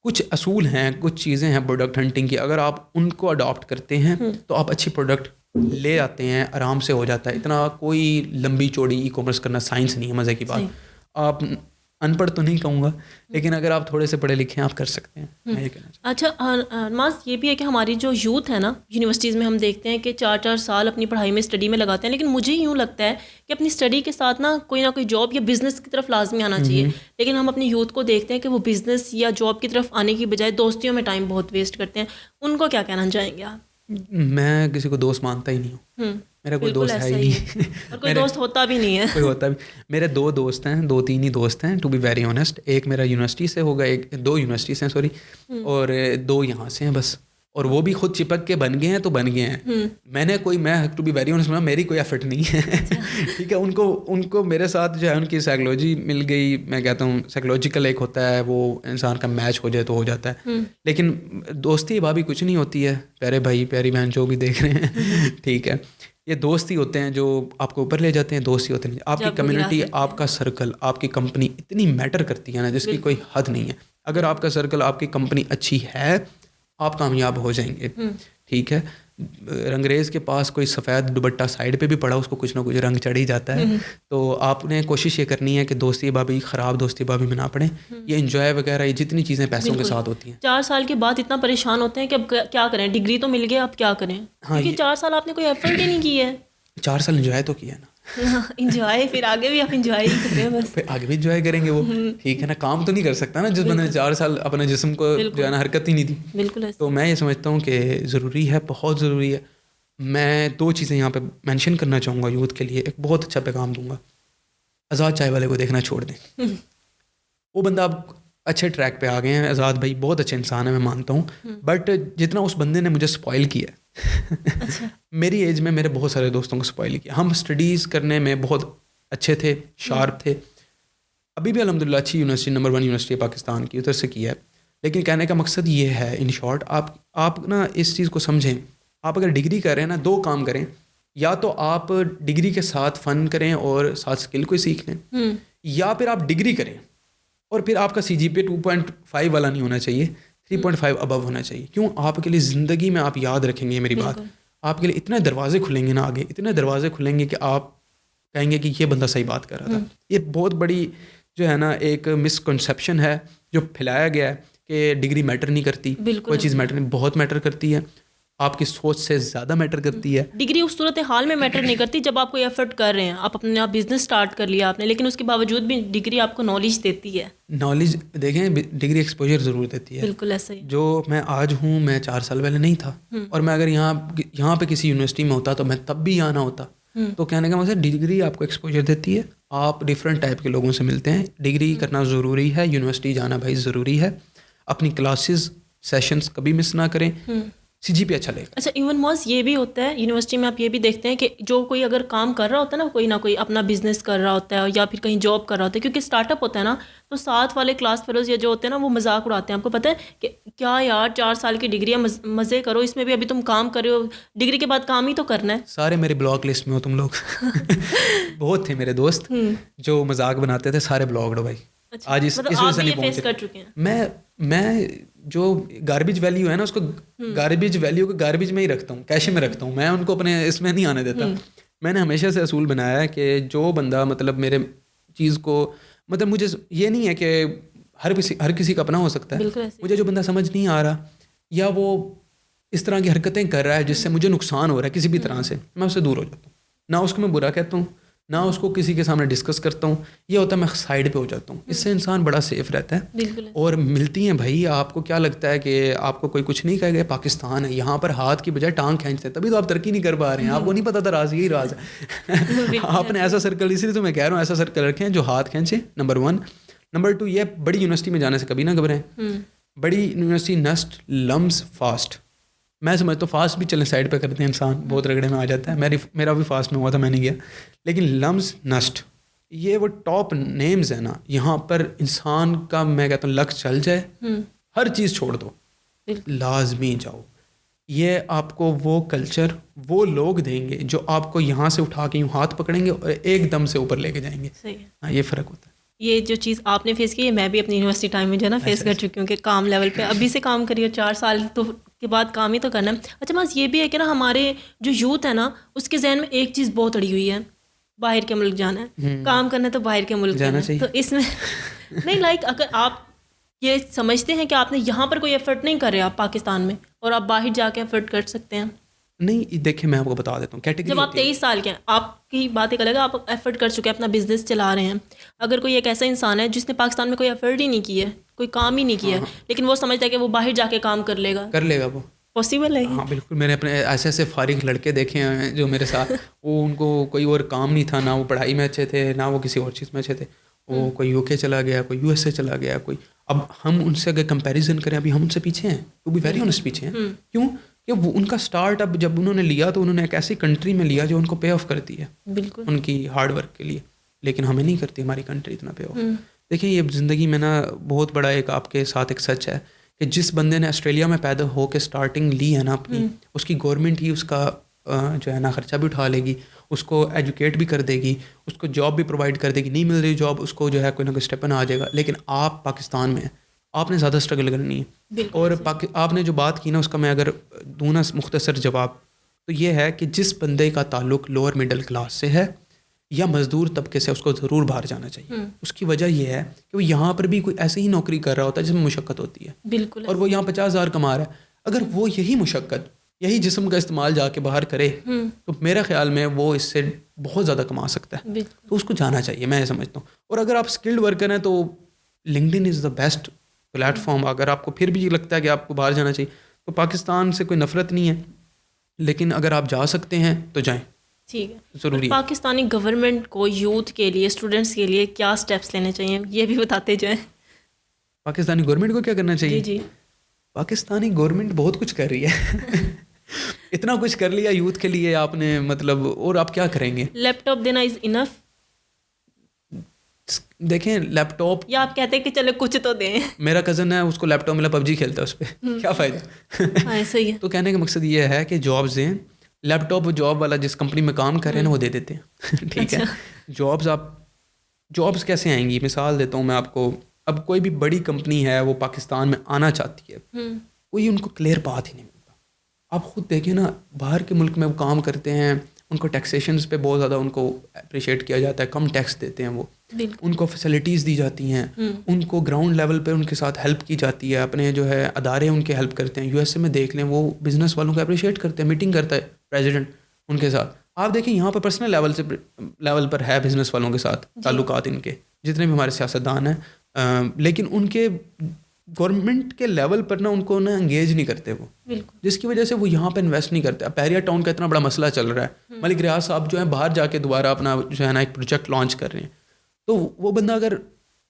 B: کچھ اصول ہیں, کچھ چیزیں ہیں پروڈکٹ ہنٹنگ کی, اگر آپ ان کو اڈاپٹ کرتے ہیں تو آپ اچھی پروڈکٹ لے آتے ہیں, آرام سے ہو جاتا ہے. اتنا کوئی لمبی چوڑی ای کامرس کرنا سائنس نہیں ہے. مزے کی بات, آپ ان پڑھ تو نہیں کہوں گا لیکن اگر آپ تھوڑے سے پڑھے لکھے ہیں آپ کر سکتے ہیں. میں یہ کہنا چاہتا ہوں.
A: اچھا نماز یہ بھی ہے کہ ہماری جو یوتھ ہے نا یونیورسٹیز میں ہم دیکھتے ہیں کہ 4 سال اپنی پڑھائی میں اسٹڈی میں لگاتے ہیں, لیکن مجھے یوں لگتا ہے کہ اپنی اسٹڈی کے ساتھ نا کوئی جاب یا بزنس کی طرف لازمی آنا چاہیے. لیکن ہم اپنی یوتھ کو دیکھتے ہیں کہ وہ بزنس یا جاب کی طرف آنے کی بجائے دوستیوں میں ٹائم بہت ویسٹ کرتے ہیں. ان کو کیا کہنا چاہیں گے آپ؟
B: میں کسی کو دوست مانتا ہی نہیں ہوں. میرا کوئی دوست ہے ہی نہیں,
A: اور کوئی دوست ہوتا بھی نہیں ہے.
B: کوئی ہوتا بھی. میرے 2 دوست ہیں, 2-3 ہی دوست ہیں ٹو بی ویری آنیسٹ. ایک میرا یونیورسٹی سے ہوگا, 2 یونیورسٹی سے سوری, اور 2 یہاں سے ہیں بس. اور وہ بھی خود چپک کے بن گئے ہیں تو بن گئے ہیں. میں ٹو بی ویری آنیسٹ میری کوئی ایفرٹ نہیں ہے. ٹھیک ہے, ان کو میرے ساتھ جو ہے ان کی سائیکلوجی مل گئی. میں کہتا ہوں سائیکلوجیکل ایک ہوتا ہے وہ انسان کا میچ ہو جائے تو ہو جاتا ہے. لیکن دوستی بھابھی کچھ نہیں ہوتی ہے. پیارے بھائی پیاری بہن جو بھی دیکھ رہے ہیں, ٹھیک ہے, یہ دوست ہی ہوتے ہیں جو آپ کو اوپر لے جاتے ہیں. دوست ہی ہوتے ہیں. آپ کی کمیونٹی, آپ کا سرکل, آپ کی کمپنی اتنی میٹر کرتی ہے نا جس کی کوئی حد نہیں ہے. اگر آپ کا سرکل, آپ کی کمپنی اچھی ہے آپ کامیاب ہو جائیں گے. ٹھیک ہے, رنگریز کے پاس کوئی سفید دوپٹہ سائڈ پہ بھی پڑا اس کو کچھ نہ کچھ رنگ چڑھ ہی جاتا ہے. تو آپ نے کوشش یہ کرنی ہے کہ دوستی بھابھی, خراب دوستی بھابھی میں نہ پڑیں. یہ انجوائے وغیرہ یہ جتنی چیزیں پیسوں کے ساتھ ہوتی ہیں.
A: 4 سال کے بعد اتنا پریشان ہوتے ہیں کہ اب کیا کریں, ڈگری تو مل گیا اب کیا کریں, کیونکہ 4 سال آپ نے کوئی ایفرٹ ہی نہیں کی ہے.
B: 4 سال انجوائے تو کیا نا,
A: انجوائے, پھر آگے بھی آپ انجوائے ہی کریں بس.
B: پھر آگے بھی انجوائے کریں گے وہ. ٹھیک ہے نا, کام تو نہیں کر سکتا نا جس بندے نے 4 سال اپنے جسم کو جو ہے نا حرکت ہی نہیں دی.
A: بالکل.
B: تو میں یہ سمجھتا ہوں کہ ضروری ہے, بہت ضروری ہے. میں 2 چیزیں یہاں پہ مینشن کرنا چاہوں گا یوتھ کے لیے. ایک بہت اچھا پیغام دوں گا, آزاد چائے والے کو دیکھنا چھوڑ دیں. وہ بندہ اب اچھے ٹریک پہ آ گئے ہیں. آزاد بھائی بہت اچھے انسان ہے, میں مانتا ہوں, بٹ جتنا اس بندے نے مجھے اسپوائل کیا ہے میری ایج میں میرے بہت سارے دوستوں کو اسپوائل کیا. ہم اسٹڈیز کرنے میں بہت اچھے تھے, شارپ تھے. ابھی بھی الحمدللہ اچھی یونیورسٹی, نمبر 1 یونیورسٹی پاکستان کی, ادھر سے کیا ہے. لیکن کہنے کا مقصد یہ ہے ان شارٹ, آپ نا اس چیز کو سمجھیں. آپ اگر ڈگری کر رہے ہیں نا, 2 کام کریں. یا تو آپ ڈگری کے ساتھ فن کریں اور ساتھ اسکل کو سیکھ لیں, یا پھر آپ ڈگری کریں اور پھر آپ کا CGPA 2.5 والا نہیں ہونا چاہیے, 3.5 ابو ہونا چاہیے. کیوں؟ آپ کے لیے زندگی میں آپ یاد رکھیں گے میری بات, آپ کے لیے اتنے دروازے کھلیں گے نا آگے, اتنے دروازے کھلیں گے کہ آپ کہیں گے کہ یہ بندہ صحیح بات کر رہا تھا. یہ بہت بڑی جو ہے نا ایک مسکنسیپشن ہے جو پھیلایا گیا ہے کہ ڈگری میٹر نہیں کرتی. کوئی چیز میٹر نہیں, بہت میٹر کرتی ہے. آپ کی سوچ سے زیادہ میٹر کرتی ہے.
A: ڈگری اس صورت حال میں میٹر نہیں کرتی جب آپ کوئی ایفرٹ کر رہے ہیں, آپ اپنے آپ بزنس اسٹارٹ کر لیا آپ نے, لیکن اس کے باوجود بھی ڈگری آپ کو نالج دیتی ہے.
B: نالج دیکھیں, ڈگری ایکسپوجر ضرور دیتی ہے.
A: بالکل ایسا ہی.
B: جو میں آج ہوں میں 4 سال پہلے نہیں تھا, اور میں اگر یہاں پہ کسی یونیورسٹی میں ہوتا تو میں تب بھی یہاں نہ ہوتا. تو کہنے کا مطلب ڈگری آپ کو ایکسپوجر دیتی ہے, آپ ڈفرینٹ ٹائپ کے لوگوں سے ملتے ہیں. ڈگری کرنا ضروری ہے, یونیورسٹی جانا بھائی ضروری ہے. اپنی کلاسز سیشنز کبھی مس نہ کریں. CGPA اچھا لے گا.
A: اچھا ایون موز یہ بھی ہوتا ہے یونیورسٹی میں, آپ یہ بھی دیکھتے ہیں کہ جو کوئی اگر کام کر رہا ہوتا ہے نا, کوئی نہ کوئی اپنا بزنس کر رہا ہوتا ہے یا پھر کہیں جاب کر رہا ہوتا ہے, کیونکہ اسٹارٹ اپ ہوتا ہے نا, تو ساتھ والے کلاس فیلوز یا جو ہوتے ہیں نا وہ مذاق اڑاتے ہیں. آپ کو پتہ ہے کہ کیا یار 4 سال کی ڈگری ہے, مزے کرو اس میں بھی, ابھی تم کام کر رہے ہو, ڈگری کے بعد کام ہی تو کرنا ہے.
B: سارے میرے بلاک لسٹ میں ہو تم لوگ. بہت تھے میرے دوست جو مذاق بناتے تھے, سارے بلاکڈ ہو بھائی. آج اس وجہ سے نہیں پہنچے. میں جو گاربیج ویلیو ہے نا اس کو, گاربیج ویلیو کو گاربیج میں ہی رکھتا ہوں, کیش میں رکھتا ہوں. میں ان کو اپنے اس میں نہیں آنے دیتا. میں نے ہمیشہ سے اصول بنایا ہے کہ جو بندہ مطلب میرے چیز کو, مطلب مجھے یہ نہیں ہے کہ ہر کسی کا اپنا ہو سکتا ہے. مجھے جو بندہ سمجھ نہیں آ رہا یا وہ اس طرح کی حرکتیں کر رہا ہے جس سے مجھے نقصان ہو رہا ہے کسی بھی طرح سے, میں اس سے دور ہو جاتا ہوں. نہ اس کو میں برا کہتا ہوں, نہ اس کو کسی کے سامنے ڈسکس کرتا ہوں. یہ ہوتا ہے میں سائڈ پہ ہو جاتا ہوں. اس سے انسان بڑا سیف رہتا ہے. اور ملتی ہیں بھائی, آپ کو کیا لگتا ہے کہ آپ کو کوئی کچھ نہیں کہے گا؟ پاکستان ہے, یہاں پر ہاتھ کی بجائے ٹانگ کھینچتے ہیں, تبھی تو آپ ترقی نہیں کر پا رہے ہیں. آپ کو نہیں پتا تھا راز یہی راز ہے. آپ نے ایسا سرکل, اسی لیے تو میں کہہ رہا ہوں ایسا سرکل رکھیں جو ہاتھ کھینچے, نمبر 1. نمبر 2 یہ بڑی یونیورسٹی میں جانے سے کبھی نہ گھبرائیں. بڑی یونیورسٹی نسٹ لمز فاسٹ. میں سمجھتا ہوں فاسٹ بھی چلیں سائڈ پہ کرتے ہیں انسان بہت رگڑے میں آ جاتا ہے. میرا بھی فاسٹ میں ہوا تھا, میں نہیں گیا. لیکن لمز نسٹ یہ وہ ٹاپ نیمز ہیں نا, یہاں پر انسان کا میں کہتا ہوں لک چل جائے, ہر چیز چھوڑ دو, لازمی جاؤ. یہ آپ کو وہ کلچر وہ لوگ دیں گے جو آپ کو یہاں سے اٹھا کے یوں ہاتھ پکڑیں گے اور ایک دم سے اوپر لے کے جائیں گے. ہاں یہ فرق ہوتا ہے.
A: یہ جو چیز آپ نے فیس کی ہے میں بھی اپنی یونیورسٹی ٹائم میں جو ہے نا فیس کر چکی ہوں کہ کام لیول پہ ابھی سے کام کریے 4 سال تو کے بعد کام ہی تو کرنا ہے. اچھا بس یہ بھی ہے کہ نا ہمارے جو یوتھ ہے نا اس کے ذہن میں ایک چیز بہت اڑی ہوئی ہے, باہر کے ملک جانا ہے, کام کرنا ہے تو باہر کے ملک جانا ہے. تو اس میں نہیں لائک اگر آپ یہ سمجھتے ہیں کہ آپ نے یہاں پر کوئی ایفرٹ نہیں کر رہے آپ پاکستان میں اور آپ باہر جا کے ایفرٹ کر سکتے ہیں.
B: نہیں دیکھیں میں آپ کو بتا دیتا ہوں کیٹیگری.
A: جب آپ 23 سال کے ہیں آپ کی بات ایک الگ ہے, آپ ایفرٹ کر چکے ہیں, اپنا بزنس چلا رہے ہیں. اگر کوئی ایک ایسا انسان ہے جس نے پاکستان میں کوئی ایفرٹ ہی نہیں کی ہے, کوئی کام ہی نہیں کیا ہے, لیکن وہ سمجھتا ہے کہ وہ باہر جا کے کام کر لے گا
B: وہ
A: پاسبل ہے.
B: ہاں بالکل. میں نے اپنے ایسے فارغ لڑکے دیکھے ہیں جو میرے ساتھ وہ ان کو کوئی اور کام نہیں تھا, نہ وہ پڑھائی میں اچھے تھے نہ وہ کسی اور چیز میں اچھے تھے. وہ کوئی یو کے چلا گیا, کوئی یو ایس اے چلا گیا, کوئی. اب ہم ان سے اگر کمپیریزن کریں ابھی ہم ان سے پیچھے ہیں, ٹو بی ویری آنیسٹ پیچھے ہیں. کیوں کہ وہ ان کا اسٹارٹ اب جب انہوں نے لیا تو انہوں نے ایک ایسی کنٹری میں لیا جو ان کو پے آف کرتی ہے
A: بالکل
B: ان کی ہارڈ ورک کے لیے, لیکن ہمیں نہیں کرتی ہماری کنٹری اتنا پے آف. دیکھیں یہ زندگی میں نا بہت بڑا ایک آپ کے ساتھ ایک سچ ہے کہ جس بندے نے آسٹریلیا میں پیدا ہو کے اسٹارٹنگ لی ہے نا اپنی, اس کی گورنمنٹ ہی اس کا جو ہے نا خرچہ بھی اٹھا لے گی, اس کو ایجوکیٹ بھی کر دے گی, اس کو جاب بھی پرووائڈ کر دے گی. نہیں مل رہی جاب اس کو جو ہے کوئی نہ کوئی اسٹیپن آ جائے گا. لیکن آپ پاکستان میں آپ نے زیادہ اسٹرگل کرنی ہے. اور آپ نے جو بات کی نا اس کا میں اگر دوں نا مختصر جواب تو یہ ہے کہ جس بندے کا تعلق لوور مڈل کلاس سے ہے یا مزدور طبقے سے, اس کو ضرور باہر جانا چاہیے. اس کی وجہ یہ ہے کہ وہ یہاں پر بھی کوئی ایسی ہی نوکری کر رہا ہوتا ہے جس میں مشقت ہوتی ہے
A: بالکل,
B: اور وہ یہاں 50,000 کما رہا ہے. اگر وہ یہی مشقت یہی جسم کا استعمال جا کے باہر کرے تو میرا خیال میں وہ اس سے بہت زیادہ کما سکتا ہے. تو اس کو جانا چاہیے میں سمجھتا ہوں. اور اگر آپ اسکلڈ ورکر ہیں تو LinkedIn is the best plate form. اگر آپ کو پھر بھی لگتا ہے کہ آپ کو باہر جانا چاہیے تو پاکستان سے کوئی نفرت نہیں ہے, لیکن اگر آپ جا سکتے ہیں تو جائیں.
A: ٹھیک ہے,
B: ضروری.
A: پاکستانی گورنمنٹ کو یوتھ کے لیے اسٹوڈنٹس کے لیے کیا اسٹیپس لینے چاہیے یہ بھی بتاتے جائیں.
B: پاکستانی گورنمنٹ کو کیا کرنا چاہیے؟
A: جی
B: پاکستانی گورنمنٹ بہت کچھ کر رہی ہے اتنا کچھ کر لیا یوتھ کے لیے آپ نے, مطلب اور آپ کیا کریں گے؟
A: لیپ ٹاپ دینا از انف.
B: دیکھیں لیپ ٹاپ
A: یا آپ کہتے ہیں کہ چلو کچھ تو دیں. میرا
B: کزن ہے اس کو لیپ ٹاپ ملا, PUBG کھیلتا ہے اس پہ, کیا فائدہ.
A: ہاں صحیح ہے.
B: تو کہنے کا مقصد یہ ہے کہ جابز دیں. لیپ ٹاپ وہ جاب والا جس کمپنی میں کام کر رہے ہیں نا وہ دے دیتے ہیں ٹھیک ہے. جابز کیسے آئیں گی؟ مثال دیتا ہوں میں آپ کو. اب کوئی بھی بڑی کمپنی ہے وہ پاکستان میں آنا چاہتی ہے, کوئی ان کو کلیئر پاتھ ہی نہیں ملتا. آپ خود دیکھیں نا باہر کے ملک میں وہ کام کرتے ہیں, ان کو ٹیکسیشنز پہ بہت زیادہ ان کو اپریشیٹ کیا جاتا ہے, کم ٹیکس دیتے ہیں وہ, ان کو فیسلٹیز دی جاتی ہیں, ان کو گراؤنڈ لیول پہ ان کے ساتھ ہیلپ کی جاتی ہے, اپنے جو ہے ادارے ان کے ہیلپ کرتے ہیں. یو ایس اے میں دیکھ لیں وہ بزنس والوں کو اپریشیٹ کرتے ہیں, میٹنگ کرتا ہے پریزیڈنٹ ان کے ساتھ. آپ دیکھیں یہاں پہ پرسنل لیول پر ہے بزنس والوں کے ساتھ تعلقات ان کے, جتنے بھی ہمارے سیاستدان ہیں, لیکن ان کے گورنمنٹ کے لیول پر نا ان کو نا انگیج نہیں کرتے وہ, جس کی وجہ سے وہ یہاں پہ انویسٹ نہیں کرتے. پیریا ٹاؤن کا اتنا بڑا مسئلہ چل رہا ہے, ملک ریاض صاحب جو ہے باہر جا کے دوبارہ اپنا جو ہے نا ایک پروجیکٹ لانچ کر رہے ہیں. تو وہ بندہ اگر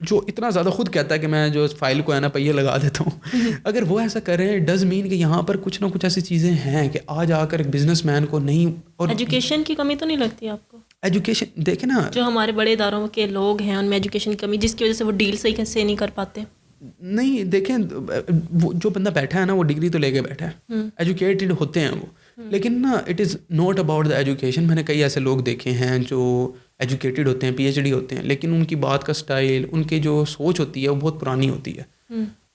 B: جو اتنا زیادہ خود کہتا ہے کہ میں جو فائل کو ہے نا پہیے لگا دیتا ہوں, اگر وہ ایسا کر رہے ہیں ڈز مین کہ یہاں پر کچھ نہ کچھ ایسی چیزیں ہیں کہ آج آ کر ایک بزنس مین کو نہیں. اور
A: ایجوکیشن کی کمی تو نہیں لگتی آپ کو؟
B: ایجوکیشن دیکھیں نا, جو
A: ہمارے بڑے اداروں کے لوگ ہیں ان میں ایجوکیشن کی کمی جس کی وجہ سے وہ ڈیل صحیح سے نہیں کر پاتے.
B: نہیں دیکھیں وہ جو بندہ بیٹھا ہے نا وہ ڈگری تو لے کے بیٹھا ہے, ایجوکیٹڈ ہوتے ہیں وہ, لیکن نا it is not about the education. میں نے کئی ایسے لوگ دیکھے ہیں جو ایجوکیٹڈ ہوتے ہیں, PhD ہوتے ہیں, لیکن ان کی بات کا سٹائل, ان کی جو سوچ ہوتی ہے وہ بہت پرانی ہوتی ہے.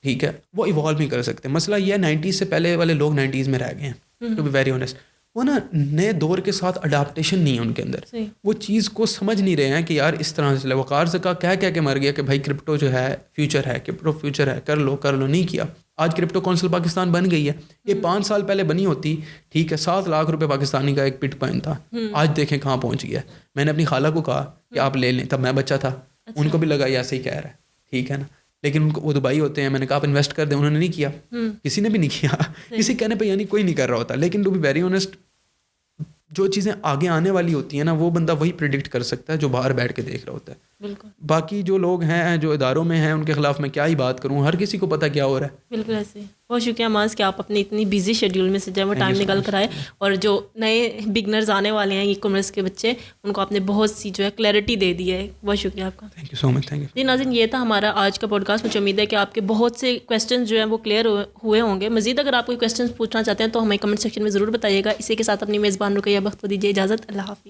B: ٹھیک ہے, وہ ایوالو نہیں کر سکتے. مسئلہ یہ ہے 90s سے پہلے والے لوگ 90s میں رہ گئے ہیں, ٹو بی ویری آنیسٹ. وہ نا نئے دور کے ساتھ اڈاپٹیشن نہیں ہے ان کے اندر, وہ چیز کو سمجھ نہیں رہے ہیں کہ یار اس طرح سے چلے. وقار زکا کہہ کے مر گیا کہ بھائی کرپٹو جو ہے فیوچر ہے, کرپٹو فیوچر ہے, کر لو, نہیں کیا. آج کرپٹو کونسل پاکستان بن گئی ہے, یہ 5 سال پہلے بنی ہوتی, ٹھیک ہے, 7 لاکھ روپے پاکستانی کا ایک بٹ کوائن تھا, آج دیکھیں کہاں پہنچ گیا. میں نے اپنی خالہ کو کہا کہ آپ لے لیں, تب میں بچہ تھا, ان کو بھی لگا یہ ایسے ہی کہہ رہا ہے, ٹھیک ہے نا, لیکن ان کو وہ دبئی ہوتے ہیں. میں نے کہا آپ انویسٹ کر دیں, انہوں نے نہیں کیا, کسی نے بھی نہیں کیا, کسی کہنے پہ یعنی کوئی نہیں کر رہا ہوتا. لیکن ٹو بی ویری آنیسٹ جو چیزیں آگے آنے والی ہوتی ہیں نا وہ بندہ وہی پریڈکٹ کر سکتا ہے جو باہر بیٹھ کے دیکھ رہا ہوتا ہے.
A: بالکل
B: باقی جو لوگ ہیں جو اداروں میں ہیں ان کے خلاف میں کیا ہی بات کروں, ہر کسی کو پتہ کیا ہو رہا ہے.
A: بالکل ایسے ہی. بہت شکریہ معاذ کہ آپ اپنی اتنی بزی شیڈیول میں سے جو ہے وہ ٹائم نکال کر آئے, اور جو نئے بگنرز آنے والے ہیں ای کامرس کے بچے, ان کو آپ نے بہت سی جو ہے کلیئرٹی دے دی ہے. بہت شکریہ آپ کا.
B: Thank you so much. Thank you.
A: جی ناظرین, یہ تھا ہمارا آج کا پوڈ کاسٹ. مجھے امید ہے کہ آپ کے بہت سے کویسچنز جو ہیں وہ کلیئر ہوئے ہوں گے. مزید اگر آپ کوئی کویسچنز پوچھنا چاہتے ہیں تو ہمیں کمنٹ سیکشن میں ضرور بتائیے گا. اسی کے ساتھ اپنی میزبان رقیہ بخت کو دیجیے اجازت. اللہ حافظ.